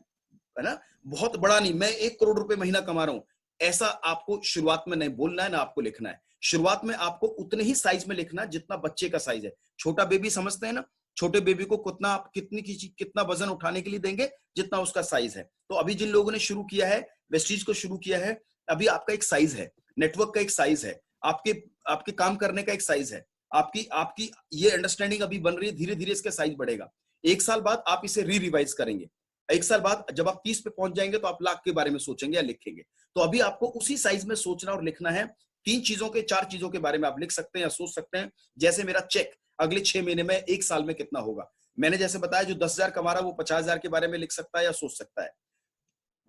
ना? बहुत बड़ा नहीं, मैं 1 करोड़ रुपए महीना कमा रहा हूं, ऐसा आपको शुरुआत में नहीं बोलना है ना आपको लिखना है। शुरुआत में आपको उतने ही साइज में लिखना जितना बच्चे का साइज है। छोटा बेबी समझते हैं ना, छोटे बेबी को कितना वजन उठाने के लिए देंगे जितना उसका साइज है। तो अभी जिन लोगों ने शुरू किया है, वेस्टीज को शुरू किया है, अभी आपका एक साइज है, नेटवर्क का एक साइज है, आपके आपके काम करने का एक साइज है, आपकी आपकी ये अंडरस्टैंडिंग अभी बन रही है, धीरे धीरे इसका साइज बढ़ेगा। एक साल बाद आप इसे रिवाइज करेंगे, एक साल बाद जब आप 30 पे पहुंच जाएंगे तो आप लाख के बारे में सोचेंगे या लिखेंगे। तो अभी आपको उसी साइज में सोचना और लिखना है। 4 चीजों के बारे में आप लिख सकते हैं या सोच सकते हैं। जैसे मेरा चेक अगले 6 महीने में, 1 साल में कितना होगा। मैंने जैसे बताया, जो 10,000 कमा रहा है वो 50,000 के बारे में लिख सकता है या सोच सकता है।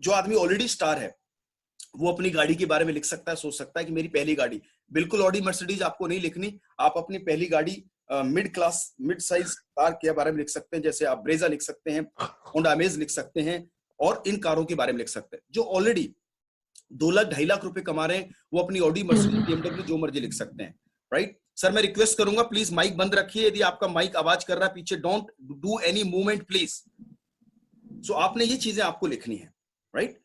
जो आदमी ऑलरेडी स्टार है वो अपनी गाड़ी के बारे में लिख सकता है, सोच सकता है कि मेरी पहली गाड़ी, बिल्कुल ऑडी मर्सिडीज आपको नहीं लिखनी, आप अपनी पहली गाड़ी mid class mid size car के बारे में लिख सकते हैं। जैसे आप ब्रेजा लिख सकते हैं, होंडा अमेज लिख सकते हैं, और इन कारों के बारे में लिख सकते हैं। जो ऑलरेडी 2 लाख 2.5 लाख रुपए कमा रहे हैं वो अपनी ऑडी मर्सिडीज बीएमडब्ल्यू जो मर्जी लिख सकते हैं, राइट। सर मैं रिक्वेस्ट करूंगा प्लीज माइक बंद रखिए, यदि आपका माइक आवाज कर रहा है पीछे, don't do any movement please. So आपने ये चीजें आपको लिखनी है, राइट,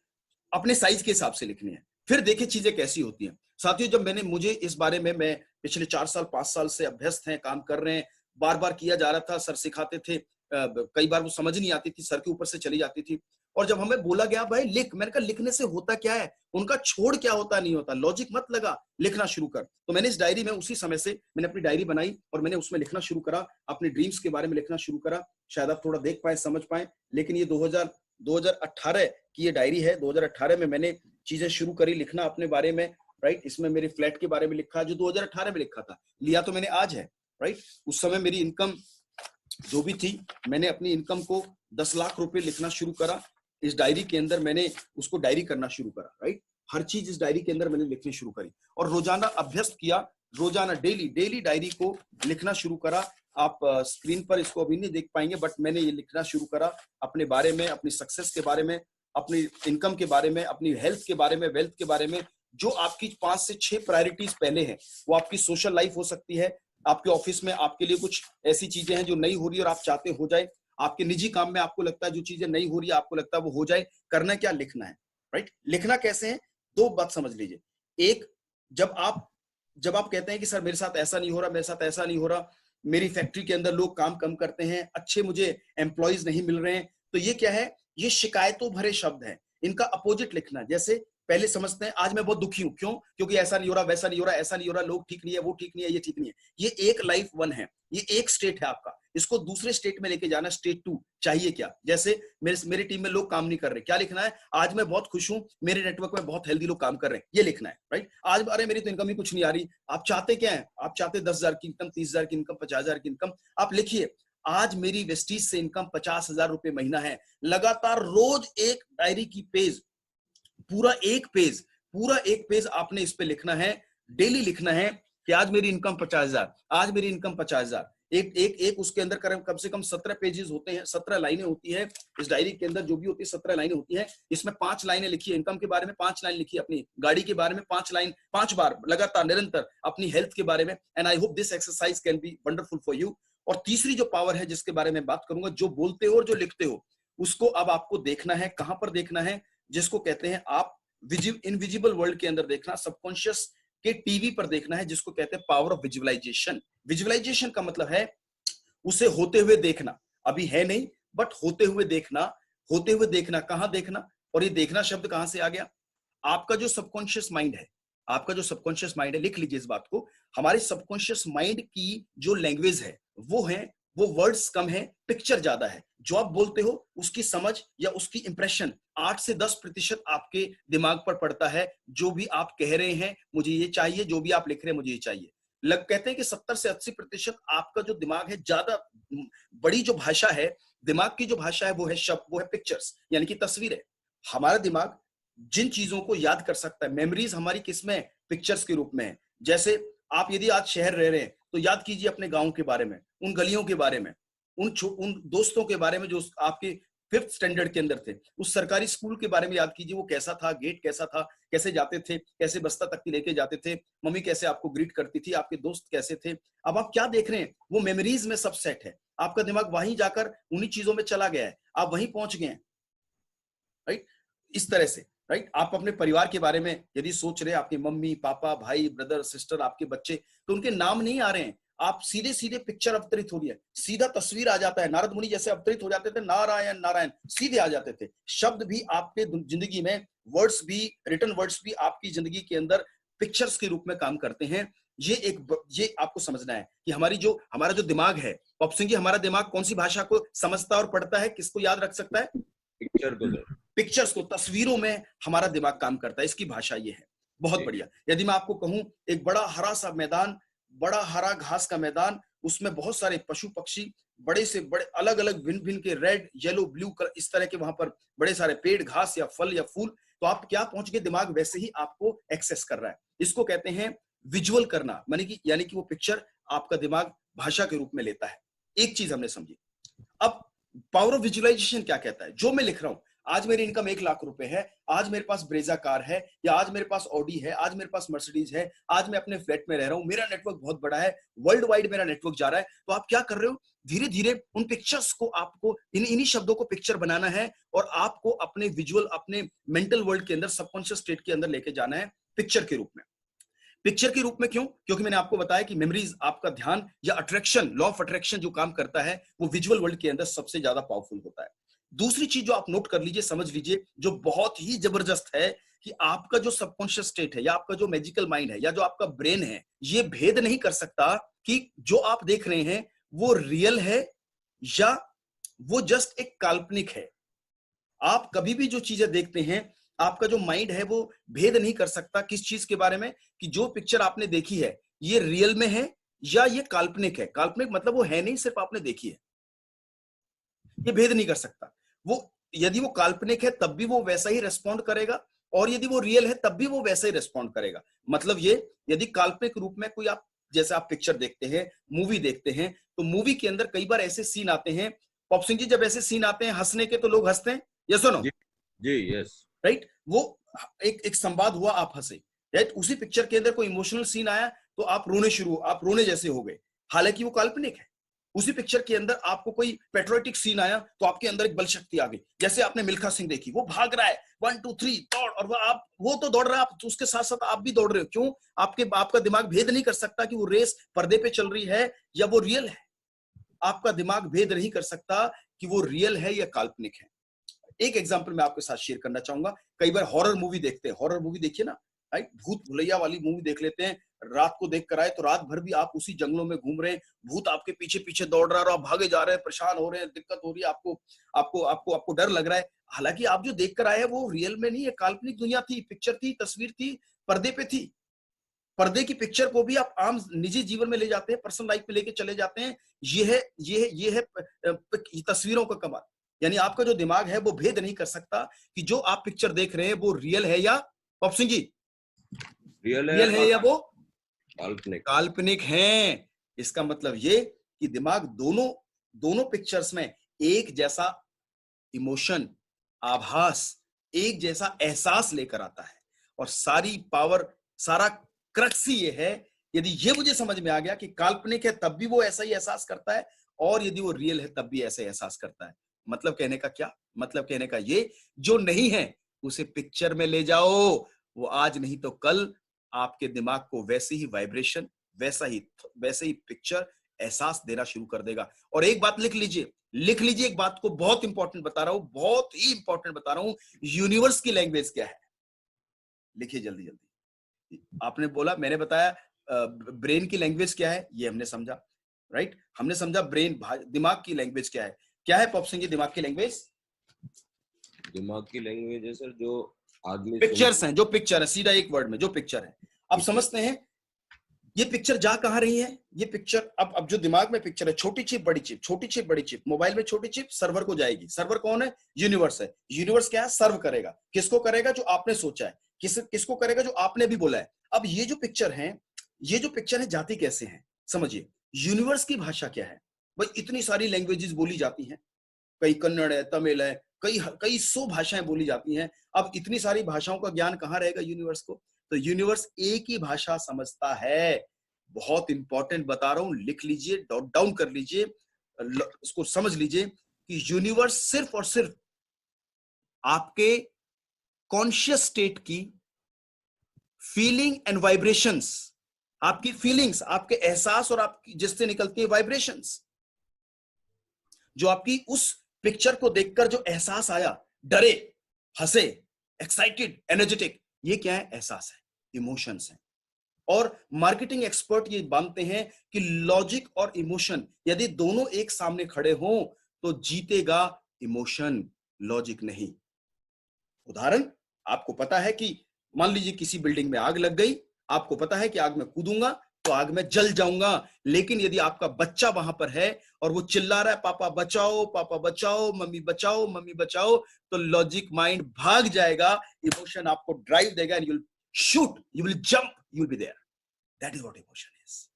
अपने साइज के हिसाब से लिखनी है। फिर देखिए चीजें कैसी होती हैं। साथियों, जब मुझे इस बारे में, मैं पिछले 4 साल 5 साल से अभ्यस्त हैं, काम कर रहे हैं, बार बार किया जा रहा था, सर सिखाते थे, कई बार वो समझ नहीं आती थी, सर के ऊपर से चली जाती थी। और जब हमें बोला गया भाई लिख, मैंने कहा लिखने से होता क्या है, उनका छोड़ क्या होता नहीं होता, लॉजिक मत लगा, लिखना शुरू कर। तो मैंने इस डायरी में, उसी समय से मैंने अपनी डायरी बनाई और मैंने उसमें लिखना शुरू करा, अपने ड्रीम्स के बारे में लिखना शुरू करा। शायद आप थोड़ा देख पाए, समझ पाए, लेकिन ये 2018 की ये डायरी है। 2018 में मैंने चीजें शुरू करी लिखना अपने बारे में, राइट। इसमें मेरे फ्लैट के बारे में लिखा, जो 2018 में लिखा था, लिया तो मैंने आज है, राइट। उस समय मेरी इनकम जो भी थी, मैंने अपनी इनकम को 10 लाख रुपए लिखना शुरू करा इस डायरी के अंदर, मैंने उसको डायरी करना शुरू करा, राइट। हर चीज इस डायरी के अंदर मैंने लिखनी शुरू करी और रोजाना अभ्यस्त किया, रोजाना डेली डायरी को लिखना शुरू करा। आप स्क्रीन पर इसको अभी नहीं देख पाएंगे, बट मैंने ये लिखना शुरू करा अपने बारे में, अपनी सक्सेस के बारे में, अपनी इनकम के बारे में, अपनी हेल्थ के बारे में, वेल्थ के बारे में। जो आपकी 5 से 6 प्रायोरिटीज पहले हैं, वो आपकी सोशल लाइफ हो सकती है, आपके ऑफिस में आपके लिए कुछ ऐसी चीजें हैं जो नहीं हो रही और आप चाहते हो जाए, आपके निजी काम में आपको लगता है जो चीजें नहीं हो रही है आपको लगता है वो हो जाए, करना क्या, लिखना है, राइट। लिखना कैसे है, 2 बात समझ लीजिए। एक, जब आप कहते हैं कि सर मेरे साथ ऐसा नहीं हो रहा, मेरे साथ ऐसा नहीं हो रहा, मेरी फैक्ट्री के अंदर लोग काम कम करते हैं, अच्छे मुझे एम्प्लॉयज नहीं मिल रहे हैं, तो ये क्या है, ये शिकायतों भरे शब्द हैं। इनका अपोजिट लिखना, जैसे पहले समझते हैं आज मैं बहुत दुखी हूं, क्यों, क्योंकि ऐसा नहीं हो रहा, वैसा नहीं हो रहा, ऐसा नहीं हो रहा, लोग ठीक नहीं है, वो ठीक नहीं है, ये ठीक नहीं है। ये एक लाइफ 1 है, ये एक स्टेट है आपका, इसको दूसरे स्टेट में लेके जाना, स्टेट 2 चाहिए क्या। जैसे मेरी टीम में लोग काम नहीं कर रहे, क्या लिखना है, आज मैं बहुत खुश हूं, मेरे नेटवर्क में बहुत हेल्दी लोग काम कर रहे हैं, ये लिखना है, राइट। आज अरे मेरी तो इनकम ही कुछ नहीं आ रही, आप चाहते क्या है, आप चाहते 10,000 की इनकम, 30,000 की इनकम, 50,000 की इनकम, आप लिखिए आज मेरी वेस्टीज से इनकम 50,000 रुपए महीना है। लगातार रोज एक डायरी की पेज, पूरा एक पेज आपने इस पे लिखना है, डेली लिखना है कि आज मेरी इनकम 50,000, आज मेरी इनकम 50,000। एक उसके अंदर कम से कम 17 पेजेस होते हैं, 17 लाइनें होती है इस डायरी के अंदर, जो भी होती है 17 लाइनें होती है। इसमें 5 लाइनें लिखिए इनकम के बारे में, 5 लाइन लिखिए अपनी गाड़ी के बारे में, 5 लाइन 5 बार लगातार निरंतर अपनी हेल्थ के बारे में। And I hope this exercise can be wonderful for you. और तीसरी जो पावर है जिसके बारे में बात करूंगा, जो बोलते हो और जो लिखते हो, उसको अब आपको देखना है, कहां पर देखना है, जिसको कहते हैं आप इनविजिबल वर्ल्ड के अंदर देखना, सबकॉन्शियस के टीवी पर देखना है, जिसको कहते हैं पावर ऑफ विजुअलाइजेशन। विजुअलाइजेशन का मतलब है उसे होते हुए देखना, अभी है नहीं बट होते हुए देखना। होते हुए देखना, कहां देखना, और ये देखना शब्द कहां से आ गया, आपका जो सबकॉन्शियस माइंड है, आपका जो सबकॉन्शियस माइंड है, लिख लीजिए इस बात को, हमारे सबकॉन्शियस माइंड की जो लैंग्वेज है वो वर्ड्स कम है, पिक्चर ज्यादा है। जो आप बोलते हो उसकी समझ या उसकी इंप्रेशन 8 से 10% आपके दिमाग पर पड़ता है। जो भी आप कह रहे हैं मुझे ये चाहिए, जो भी आप लिख रहे हैं मुझे ये चाहिए, कहते हैं कि 70 से 80% आपका जो दिमाग है, ज्यादा बड़ी जो भाषा है दिमाग की, जो भाषा है वो है शब्द, वो है पिक्चर्स, यानी कि तस्वीरें। हमारा दिमाग जिन चीजों को याद कर सकता है, मेमोरीज हमारी किसमें, पिक्चर्स के रूप में है। जैसे आप यदि आज शहर रह रहे हैं तो याद कीजिए अपने गांव के बारे में, उन गलियों के बारे में, उन दोस्तों के बारे में जो आपके 5th स्टैंडर्ड के अंदर थे, उस सरकारी स्कूल के बारे में याद कीजिए, वो कैसा था, गेट कैसा था, कैसे जाते थे, कैसे बस्ता तक लेके जाते थे, मम्मी कैसे आपको ग्रीट करती थी, आपके दोस्त कैसे थे। अब आप क्या देख रहे हैं, वो मेमोरीज में सब सेट है, आपका दिमाग वहीं जाकर उन्हीं चीजों में चला गया है, आप वहीं पहुंच गए हैं, राइट। इस तरह से, राइट, आप अपने परिवार के बारे में यदि सोच रहे हैं, आपके मम्मी पापा भाई ब्रदर सिस्टर, आपके बच्चे, तो उनके नाम नहीं आ रहे हैं, आप सीधे सीधे पिक्चर अवतरित हो रही है, सीधा तस्वीर आ जाता है। नारद मुनि जैसे अवतरित हो जाते थे, नारायण नारायण सीधे आ जाते थे। शब्द भी आपके जिंदगी में, वर्ड्स भी, रिटन वर्ड्स भी आपकी जिंदगी के अंदर पिक्चर्स के रूप में काम करते हैं। ये आपको समझना है कि हमारा जो दिमाग है, पॉप सिंह जी, हमारा दिमाग कौन सी भाषा को समझता और पढ़ता है, किसको याद रख सकता है? पिक्चर को सर, पिक्चर्स को, तस्वीरों में हमारा दिमाग काम करता है, इसकी भाषा ये है। बहुत बढ़िया। यदि मैं आपको कहूं एक बड़ा हरा सा मैदान, बड़ा हरा घास का मैदान, उसमें बहुत सारे पशु पक्षी, बड़े से बड़े अलग अलग भिन्न भिन्न के रेड येलो ब्लू कलर इस तरह के वहां पर बड़े सारे पेड़, घास या फल या फूल, तो आप क्या पहुंच गए, दिमाग वैसे ही आपको एक्सेस कर रहा है। इसको कहते हैं विजुअल करना, यानी कि वो पिक्चर आपका दिमाग भाषा के रूप में लेता है। एक चीज हमने समझी। अब पावर ऑफ विजुअलाइजेशन क्या कहता है? जो मैं लिख रहा हूं, आज मेरी इनकम 1 लाख रुपए है, आज मेरे पास ब्रेजा कार है, या आज मेरे पास ऑडी है, आज मेरे पास मर्सिडीज है, आज मैं अपने फ्लैट में रह रहा हूं, मेरा नेटवर्क बहुत बड़ा है, वर्ल्ड वाइड मेरा नेटवर्क जा रहा है, तो आप क्या कर रहे हो, धीरे धीरे उन पिक्चर्स को, आपको इन्हीं शब्दों को पिक्चर बनाना है और आपको अपने विजुअल, अपने मेंटल वर्ल्ड के अंदर, सबकॉन्शियस स्टेट के अंदर लेके जाना है पिक्चर के रूप में। पिक्चर के रूप में क्यों? क्योंकि मैंने आपको बताया कि मेमोरीज, आपका ध्यान या अट्रैक्शन, लॉ ऑफ अट्रैक्शन जो काम करता है वो विजुअल वर्ल्ड के अंदर सबसे ज्यादा पावरफुल होता है। दूसरी चीज जो आप नोट कर लीजिए, समझ लीजिए, जो बहुत ही जबरदस्त है, कि आपका जो सबकॉन्शियस स्टेट है, या आपका जो मैजिकल माइंड है, या जो आपका ब्रेन है, ये भेद नहीं कर सकता कि जो आप देख रहे हैं वो रियल है या वो जस्ट एक काल्पनिक है। आप कभी भी जो चीजें देखते हैं, आपका जो माइंड है वो भेद नहीं कर सकता किस चीज के बारे में, कि जो पिक्चर आपने देखी है ये रियल में है या ये काल्पनिक है। काल्पनिक मतलब वो है नहीं, सिर्फ आपने देखी है, ये भेद नहीं कर सकता। वो यदि वो काल्पनिक है तब भी वो वैसा ही रेस्पॉन्ड करेगा, और यदि वो रियल है तब भी वो वैसा ही रेस्पॉन्ड करेगा। मतलब ये, यदि काल्पनिक रूप में कोई आप, जैसे आप पिक्चर देखते हैं, मूवी देखते हैं, तो मूवी के अंदर कई बार ऐसे सीन आते हैं, पॉप सिंह जी, जब ऐसे सीन आते हैं हंसने के, तो लोग हंसते हैं, यस और नो? जी यस, राइट। वो एक संवाद हुआ, आप हंसे, राइट। उसी पिक्चर के अंदर कोई इमोशनल सीन आया तो आप रोने जैसे हो गए, हालांकि वो काल्पनिक है। उसी पिक्चर के अंदर आपको कोई पेट्रियोटिक सीन आया तो आपके अंदर एक बल शक्ति आ गई, जैसे आपने मिल्खा सिंह देखी, वो भाग रहा है 1 2 3 दौड़, और वो तो दौड़ रहा है, आप तो उसके साथ साथ आप भी दौड़ रहे हो। क्यों? आपका दिमाग भेद नहीं कर सकता कि वो रेस पर्दे पे चल रही है या वो रियल है। आपका दिमाग भेद नहीं कर सकता कि वो रियल है या काल्पनिक है। एक एग्जांपल मैं आपके साथ शेयर करना चाहूंगा। कई बार हॉरर मूवी देखते हैं, हॉरर मूवी देखिए ना, राइट, भूत भुलैया वाली मूवी देख लेते हैं, रात को देख कर आए तो रात भर भी आप उसी जंगलों में घूम रहे हैं, भूत आपके पीछे पीछे दौड़ रहा है और आप भागे जा रहे हैं, परेशान हो रहे हैं, दिक्कत हो रही है, आपको आपको आपको आपको डर लग रहा है। हालांकि आप जो देख कर आए हैं वो रियल में नहीं है, काल्पनिक दुनिया थी, पिक्चर थी, तस्वीर थी, पर्दे पे थी। पर्दे की पिक्चर को भी आप आम निजी जीवन में ले जाते हैं, पर्सनल लाइफ में लेके चले जाते हैं। ये है तस्वीरों का कमाल। यानी आपका जो दिमाग है वो भेद नहीं कर सकता कि जो आप पिक्चर देख रहे हैं वो रियल है या, pop Singh ji, real real है या वो काल्पनिक काल्पनिक है। इसका मतलब ये कि दिमाग दोनों पिक्चर्स में एक जैसा इमोशन, आभास, एक जैसा एहसास लेकर आता है। और सारी पावर, सारा क्रक्स ही ये है, यदि ये मुझे समझ में आ गया कि काल्पनिक है तब भी वो ऐसा ही एहसास करता है, और यदि वो रियल है तब भी ऐसे एहसास करता है। मतलब कहने का क्या? मतलब कहने का ये, जो नहीं है उसे पिक्चर में ले जाओ, वो आज नहीं तो कल आपके दिमाग को वैसे ही वाइब्रेशन, वैसे ही पिक्चर एहसास देना शुरू कर देगा। और एक बात लिख लीजिए, एक बात को बहुत इंपॉर्टेंट बता रहा हूं, बहुत ही इंपॉर्टेंट बता रहा हूं। यूनिवर्स की लैंग्वेज क्या है? लिखिए जल्दी जल्दी। आपने बोला, मैंने बताया ब्रेन की लैंग्वेज क्या है, ये हमने समझा, राइट। हमने समझा ब्रेन, दिमाग की लैंग्वेज क्या है। क्या है पॉप सिंह जी दिमाग की लैंग्वेज? दिमाग की लैंग्वेज है सर, जो आदमी पिक्चर्स हैं, जो पिक्चर है, सीधा एक वर्ड में जो पिक्चर है। अब समझते हैं ये पिक्चर जा कहां रही है। ये पिक्चर अब जो दिमाग में पिक्चर है, छोटी चिप बड़ी चिप, छोटी चिप बड़ी चिप, मोबाइल में छोटी चिप सर्वर को जाएगी। सर्वर कौन है? यूनिवर्स है। यूनिवर्स क्या है? सर्व करेगा। किसको करेगा? जो आपने सोचा है। किसको करेगा? जो आपने भी बोला है। अब ये जो पिक्चर है जाती कैसे है, समझिए। यूनिवर्स की भाषा क्या है भाई? इतनी सारी लैंग्वेजेस बोली जाती हैं, कई कन्नड़ है, तमिल है, कई कई 100 भाषाएं बोली जाती हैं। अब इतनी सारी भाषाओं का ज्ञान कहां रहेगा यूनिवर्स को? तो यूनिवर्स एक ही भाषा समझता है। बहुत इंपॉर्टेंट बता रहा हूं, लिख लीजिए, डाउन कर लीजिए, इसको समझ लीजिए कि यूनिवर्स सिर्फ और सिर्फ आपके कॉन्शियस स्टेट की फीलिंग एंड वाइब्रेशंस, आपकी फीलिंग्स, आपके एहसास और आपकी जिससे निकलती है वाइब्रेशंस, जो आपकी उस पिक्चर को देखकर जो एहसास आया, डरे, हंसे, एक्साइटेड, एनर्जेटिक, ये क्या है? एहसास है, इमोशंस है। और मार्केटिंग एक्सपर्ट ये मानते हैं कि लॉजिक और इमोशन यदि दोनों एक सामने खड़े हों तो जीतेगा इमोशन, लॉजिक नहीं। उदाहरण, आपको पता है कि मान लीजिए किसी बिल्डिंग में आग लग गई, आपको पता है कि आग में कूदूंगा तो आग में जल जाऊंगा, लेकिन यदि आपका बच्चा वहां पर है और वो चिल्ला रहा है पापा बचाओ, मम्मी बचाओ, तो लॉजिक माइंड भाग जाएगा, इमोशन आपको ड्राइव देगा and you will shoot, you will jump, you will be there. That is what emotion is.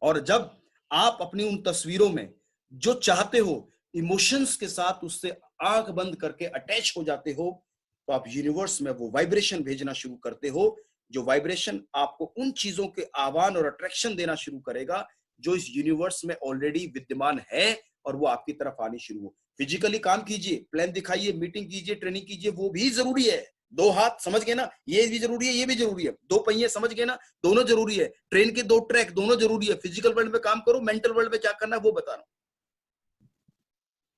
और जब आप अपनी उन तस्वीरों में जो चाहते हो इमोशंस के साथ उससे आंख बंद करके अटैच हो जाते हो, तो आप यूनिवर्स में वो वाइब्रेशन भेजना शुरू करते हो, जो वाइब्रेशन आपको उन चीजों के आह्वान और अट्रैक्शन देना शुरू करेगा जो इस यूनिवर्स में ऑलरेडी विद्यमान है और वो आपकी तरफ आनी शुरू हो। फिजिकली काम कीजिए, प्लान दिखाइए, मीटिंग कीजिए, ट्रेनिंग कीजिए, वो भी जरूरी है। दो हाथ समझ गए ना, ये भी जरूरी है, ये भी जरूरी है। दो पहिए समझ गए ना, दोनों जरूरी है। ट्रेन के दो ट्रैक, दोनों जरूरी है। फिजिकल वर्ल्ड में काम करो, मेंटल वर्ल्ड में क्या करना है वो बता रहा हूं।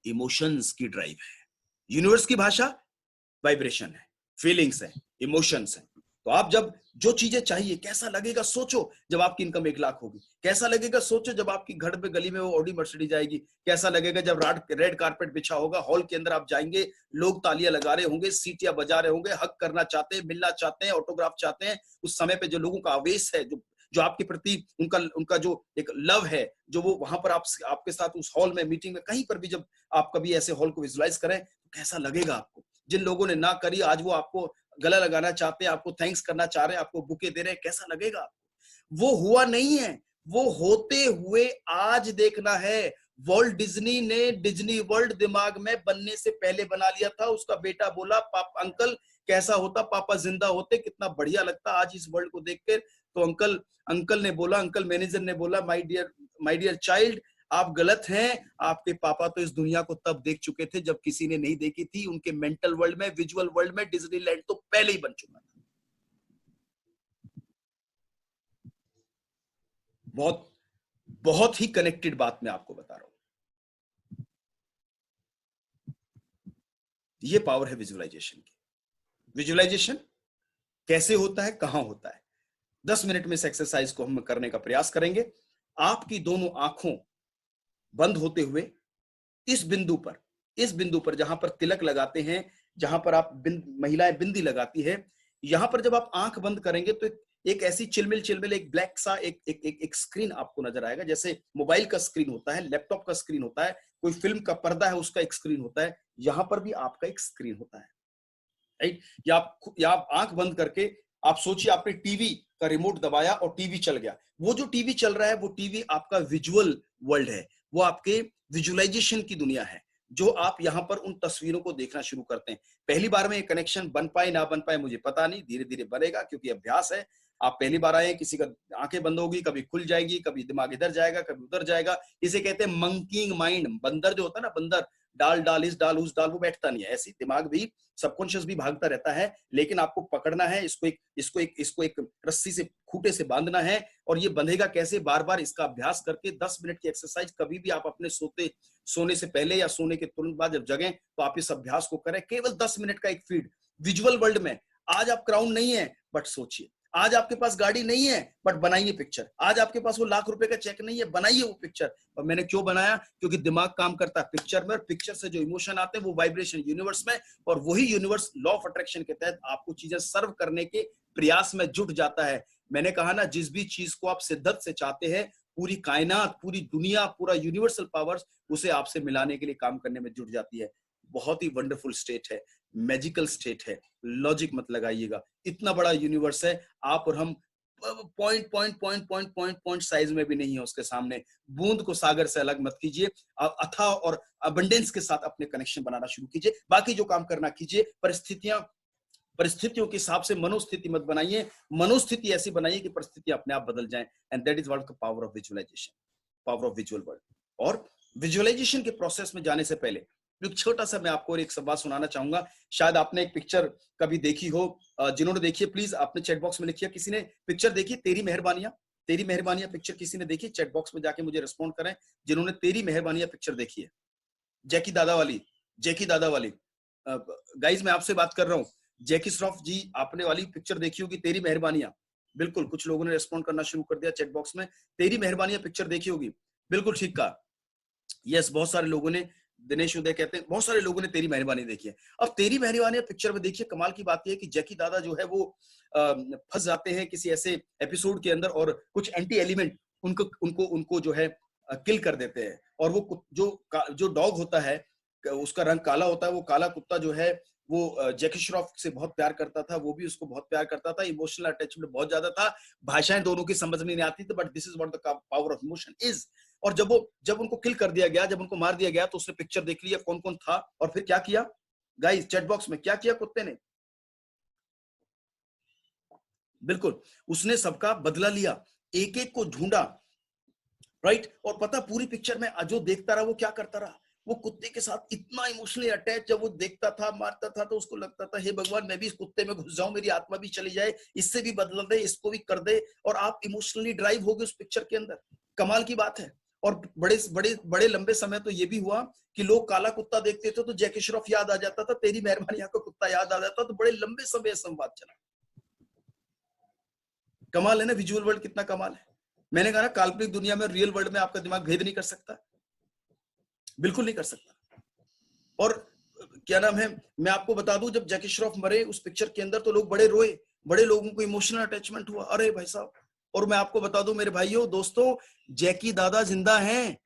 इमोशंस की ड्राइव है, यूनिवर्स की भाषा वाइब्रेशन है, फीलिंग्स है, इमोशंस है। तो आप जब जो चीजें चाहिए, कैसा लगेगा सोचो जब आपकी इनकम 1 लाख होगी, कैसा लगेगा सोचो जब आपकी घर पे गली में वो ऑडी मर्सिडीज आएगी, कैसा लगेगा जब रेड कारपेट बिछा होगा, हॉल के अंदर आप जाएंगे, लोग तालियां लगा रहे होंगे, सीटियां बजा रहे होंगे, हक करना चाहते हैं, मिलना चाहते हैं, ऑटोग्राफ चाहते हैं। उस समय पे जो लोगों का आवेश है, जो जो आपके प्रति उनका जो एक लव है, जो वो वहां पर आपके साथ उस हॉल में, मीटिंग में, कहीं पर भी जब आप कभी ऐसे हॉल को विजुलाइज करें तो कैसा लगेगा आपको। जिन लोगों ने ना करी आज वो आपको गला लगाना चाहते हैं, आपको थैंक्स करना चाह रहे हैं, आपको बुके दे रहे हैं, कैसा लगेगा आपको। वो हुआ नहीं है, वो होते हुए आज देखना है। वॉल्ट डिज्नी ने डिज्नी वर्ल्ड दिमाग में बनने से पहले बना लिया था। उसका बेटा बोला पापा अंकल कैसा होता पापा जिंदा होते, कितना बढ़िया लगता आज इस वर्ल्ड को देखकर। तो अंकल ने बोला, अंकल मैनेजर ने बोला माय डियर चाइल्ड, आप गलत हैं, आपके पापा तो इस दुनिया को तब देख चुके थे जब किसी ने नहीं देखी थी। उनके मेंटल वर्ल्ड में, विजुअल वर्ल्ड में डिज्नीलैंड तो पहले ही बन चुका था। बहुत बहुत ही कनेक्टेड बात मैं आपको बता रहा हूं। ये पावर है विजुअलाइजेशन की। विजुअलाइजेशन कैसे होता है, कहां होता है, 10 मिनट में इस एक्सरसाइज को हम करने का प्रयास करेंगे। आपकी दोनों आंखों बंद होते हुए इस बिंदु पर जहां पर तिलक लगाते हैं, जहां पर आप महिलाएं बिंदी लगाती है, यहां पर जब आप आंख बंद करेंगे तो एक ऐसी चिलमिल एक ब्लैक सा एक स्क्रीन आपको नजर आएगा, जैसे मोबाइल का स्क्रीन होता है, लैपटॉप का स्क्रीन होता है, कोई फिल्म का पर्दा है उसका एक स्क्रीन होता है, यहां पर भी आपका एक स्क्रीन होता है। राइट, या आप आंख बंद करके आप सोचिए आपने टीवी का रिमोट दबाया और टीवी चल गया। वो जो टीवी चल रहा है वो टीवी आपका विजुअल वर्ल्ड है, वो आपके विजुअलाइजेशन की दुनिया है, जो आप यहां पर उन तस्वीरों को देखना शुरू करते हैं। पहली बार में ये कनेक्शन बन पाए ना बन पाए मुझे पता नहीं, धीरे धीरे बनेगा क्योंकि अभ्यास है। आप पहली बार आए, किसी का आंखें बंद होगी, कभी खुल जाएगी, कभी दिमाग इधर जाएगा, कभी उधर जाएगा। इसे कहते हैं मंकीइंग माइंड। बंदर जो होता है ना, बंदर डाल इस डाल उस डाल, वो बैठता नहीं है। ऐसी दिमाग भी, सबकॉन्शियस भी भागता रहता है, लेकिन आपको पकड़ना है इसको एक रस्सी से, खूंटे से बांधना है। और ये बंधेगा कैसे, बार बार इसका अभ्यास करके 10 मिनट की एक्सरसाइज। कभी भी आप अपने सोने से पहले या सोने के तुरंत बाद जब जगें तो आप इस अभ्यास को करें। केवल 10 मिनट का एक फीड विजुअल वर्ल्ड में। आज आप क्राउन नहीं है बट सोचिए, आज आपके पास गाड़ी नहीं है बट बनाइए पिक्चर, आज आपके पास वो ₹1,00,000 का चेक नहीं है, बनाइए वो पिक्चर। और मैंने क्यों बनाया, क्योंकि दिमाग काम करता है पिक्चर में, और पिक्चर से जो इमोशन आते हैं वो वाइब्रेशन यूनिवर्स में, और वही यूनिवर्स लॉ ऑफ अट्रैक्शन के तहत आपको चीजें सर्व करने के प्रयास में जुट जाता है। मैंने कहा ना, जिस भी चीज को आप शिद्दत से चाहते हैं, पूरी कायनात, पूरी दुनिया, पूरा यूनिवर्सल पावर्स उसे आपसे मिलाने के लिए काम करने में जुट जाती है। बहुत ही वंडरफुल स्टेट है, मैजिकल स्टेट है। लॉजिक मत लगाइएगा, इतना बड़ा यूनिवर्स है, आप और हम पॉइंट साइज में भी नहीं है उसके सामने। बूंद को सागर से अलग मत कीजिए, अथाह और अबंडेंस के साथ अपने कनेक्शन बनाना शुरू कीजिए। बाकी जो काम करना कीजिए, परिस्थितियों के हिसाब से मनोस्थिति मत बनाइए, मनोस्थिति ऐसी बनाइए कि परिस्थितियां अपने आप बदल जाएं। And that is what the power of visualisation, power of visual world. और विजुअलाइजेशन के प्रोसेस में जाने से पहले एक छोटा सा मैं आपको और एक संवाद सुनाना चाहूंगा। शायद आपने एक पिक्चर कभी देखी हो, जिन्होंने देखी है प्लीज आपने चैट बॉक्स में लिखिए। किसी ने पिक्चर देखी, तेरी मेहरबानियां पिक्चर किसी ने देखी? चैट बॉक्स में जाके मुझे रिस्पॉन्ड करें जिन्होंने तेरी मेहरबानियां पिक्चर देखी है। जैकी दादा वाली गाइज मैं आपसे बात कर रहा हूँ। जैकी श्रॉफ जी, आपने वाली पिक्चर देखी होगी तेरी मेहरबानियां। बिल्कुल, कुछ लोगों ने रेस्पॉन्ड करना शुरू कर दिया चैट बॉक्स में, तेरी मेहरबानी पिक्चर देखी होगी। बिल्कुल ठीक कहा। यस, बहुत सारे लोगों ने, दिनेश उदय कहते हैं, बहुत सारे लोगों ने तेरी मेहरबानी देखी है। अब तेरी मेहरबानी पिक्चर में देखिए, कमाल की बात यह है कि जैकी दादा जो है वो फंस जाते हैं किसी ऐसे एपिसोड के अंदर और कुछ एंटी एलिमेंट उनको उनको उनको जो है किल कर देते हैं। और वो जो डॉग होता है, उसका रंग काला होता है, वो काला कुत्ता जो है वो जैकी श्रॉफ से बहुत प्यार करता था, वो भी उसको बहुत प्यार करता था, इमोशनल अटैचमेंट बहुत ज्यादा था। भाषाएं दोनों की समझ में नहीं आती थी, but this is what the power of emotion is. और जब उनको किल कर दिया गया, जब उनको मार दिया गया, तो उसने पिक्चर देख लिया कौन कौन था, और फिर क्या किया गाइस चैट बॉक्स में, क्या किया कुत्ते ने? बिल्कुल, उसने सबका बदला लिया, एक एक को ढूंढा, राइट। और पता, पूरी पिक्चर में जो देखता रहा वो क्या करता रहा, वो कुत्ते के साथ इतना इमोशनली अटैच, जब वो देखता था, मारता था, तो उसको लगता था हे भगवान, मैं भी इस कुत्ते में घुस जाऊं, मेरी आत्मा भी चली जाए, इससे भी बदला दे, इसको भी कर दे। और आप इमोशनली ड्राइव हो गए उस पिक्चर के अंदर, कमाल की बात है। और बड़े बड़े बड़े लंबे समय तो ये भी हुआ कि लोग काला कुत्ता देखते थे तो जैकी श्रॉफ याद आ जाता था, तेरी मेहरबानी का कुत्ता याद आ जाता, तो बड़े लंबे समय संवाद चला। कमाल है ना, विजुअल वर्ल्ड कितना कमाल है। मैंने कहा ना, काल्पनिक दुनिया में रियल वर्ल्ड में आपका दिमाग भेद नहीं कर सकता, बिल्कुल नहीं कर सकता। और क्या नाम है, मैं आपको बता दूं, जब जैकी श्रॉफ मरे उस पिक्चर के अंदर तो लोग बड़े रोए, बड़े लोगों को इमोशनल अटैचमेंट हुआ, अरे भाई साहब। और मैं आपको बता दूं मेरे भाइयों दोस्तों, जैकी दादा जिंदा हैं,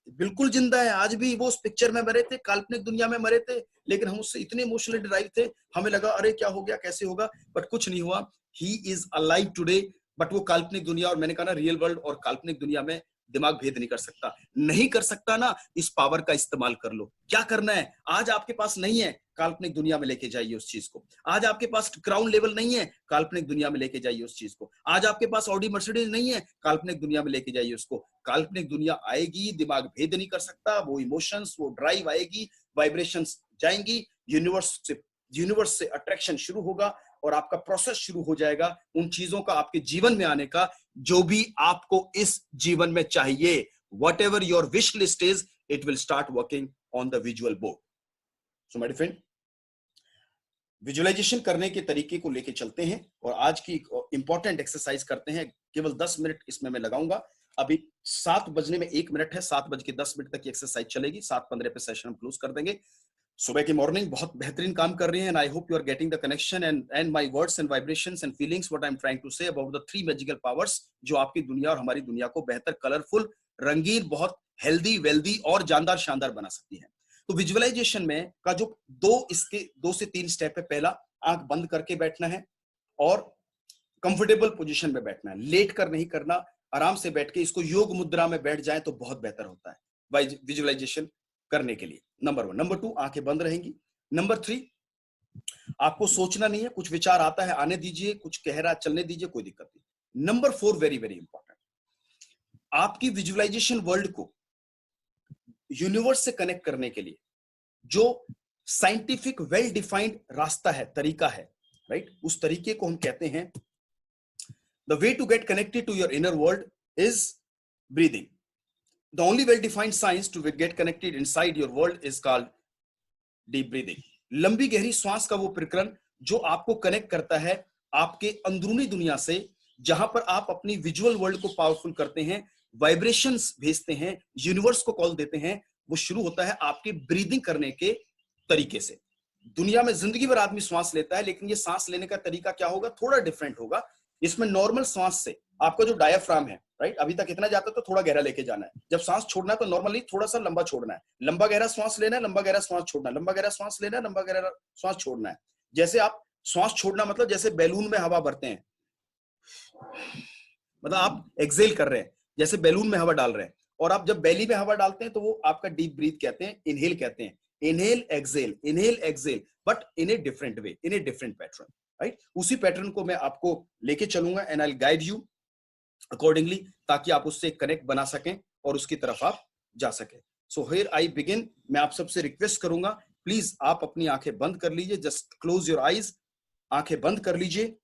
बिल्कुल जिंदा है आज भी। वो उस पिक्चर में मरे थे, काल्पनिक दुनिया में मरे थे, लेकिन हम उससे इतने इमोशनली ड्राइव थे, हमें लगा अरे क्या हो गया, कैसे होगा, बट कुछ नहीं हुआ। He is alive today. But वो काल्पनिक दुनिया और मैंने कहा ना रियल वर्ल्ड और काल्पनिक दुनिया में दिमाग भेद नहीं कर सकता, नहीं कर सकता ना। इस पावर का इस्तेमाल कर लो, क्या करना है। आज आपके पास नहीं है, काल्पनिक दुनिया में लेके जाइए उस चीज को। आज आपके पास क्राउन लेवल नहीं है, काल्पनिक दुनिया में लेके जाइए उस चीज को। आज आपके पास ऑडी मर्सिडीज नहीं है, काल्पनिक दुनिया में लेके जाइए उसको। काल्पनिक दुनिया आएगी, दिमाग भेद नहीं कर सकता, वो इमोशंस, वो ड्राइव आएगी, वाइब्रेशंस जाएंगी, यूनिवर्स से अट्रैक्शन शुरू होगा और आपका प्रोसेस शुरू हो जाएगा उन चीजों का आपके जीवन में आने का, जो भी आपको इस जीवन में चाहिए। Whatever your wish list is, it will start working on the visual board. So my friend, visualisation करने के तरीके को लेके चलते हैं और आज की इंपॉर्टेंट एक्सरसाइज करते हैं। केवल 10 मिनट इसमें मैं लगाऊंगा। अभी 7 बजने में 1 मिनट है, 7:10 तक की एक्सरसाइज चलेगी, 7:15 पे सेशन हम क्लोज कर देंगे। सुबह की मॉर्निंग बहुत बेहतरीन काम कर रही है and I hope you are getting the connection and my words and vibrations and feelings, what I am trying to say about the 3 magical powers जो आपकी दुनिया और हमारी दुनिया को बेहतर, कलरफुल, रंगीन, बहुत हेल्दी, वेल्दी और जानदार, शानदार बना सकती है। तो विजुअलाइजेशन में का जो 2 से 3 स्टेप है, पहला आंख बंद करके बैठना है और कंफर्टेबल पोजीशन में बैठना है, लेट कर नहीं करना, आराम से बैठ के इसको योग मुद्रा में बैठ जाए तो बहुत बेहतर होता है विजुअलाइजेशन करने के लिए। नंबर 1। नंबर 2, आंखें बंद रहेंगी। नंबर 3, आपको सोचना नहीं है, कुछ विचार आता है आने दीजिए, कुछ कह रहा चलने दीजिए, कोई दिक्कत नहीं। नंबर 4, वेरी वेरी इंपॉर्टेंट, आपकी विजुअलाइजेशन वर्ल्ड को यूनिवर्स से कनेक्ट करने के लिए जो साइंटिफिक वेल डिफाइंड रास्ता है, तरीका है, राइट, उस तरीके को हम कहते हैं the way to get connected to your inner world is breathing. The only well-defined science to get connected inside your world is called deep breathing. लंबी गहरी श्वास का वो प्रकरण जो आपको कनेक्ट करता है आपके अंदरूनी दुनिया से, जहां पर आप अपनी विजुअल वर्ल्ड को पावरफुल करते हैं, वाइब्रेशंस भेजते हैं, यूनिवर्स को कॉल देते हैं, वो शुरू होता है आपके ब्रीदिंग करने के तरीके से। दुनिया में जिंदगी भर आदमी श्वास लेता है, लेकिन ये सांस लेने का तरीका क्या होगा, थोड़ा डिफरेंट होगा। इसमें नॉर्मल सांस से आपका जो डायफ्राम है, राइट, अभी तक इतना जाता है तो थोड़ा गहरा लेके जाना है। जब सांस छोड़ना है तो नॉर्मली थोड़ा सा लंबा छोड़ना है, लंबा गहरा सांस लेना है, लंबा गहरा सांस छोड़ना है, लंबा गहरा सांस लेना है, लंबा गहरा सांस छोड़ना है। जैसे आप सांस छोड़ना मतलब जैसे बैलून में हवा भरते हैं, मतलब आप एक्सेल कर रहे हैं, जैसे बैलून में हवा डाल रहे हैं, और आप जब बेली में हवा डालते हैं तो वो आपका डीप ब्रीथ कहते हैं, इनहेल कहते हैं, inhale exhale, but in a different way, in a different pattern, right. उसी पैटर्न को मैं आपको लेके चलूंगा and I will guide you accordingly, ताकि आप उससे कनेक्ट बना सकें और उसकी तरफ आप जा सकें। So here I begin. मैं आप सबसे रिक्वेस्ट करूंगा, प्लीज आप अपनी आंखें बंद कर लीजिए, जस्ट क्लोज योर आईज, आंखें बंद कर लीजिए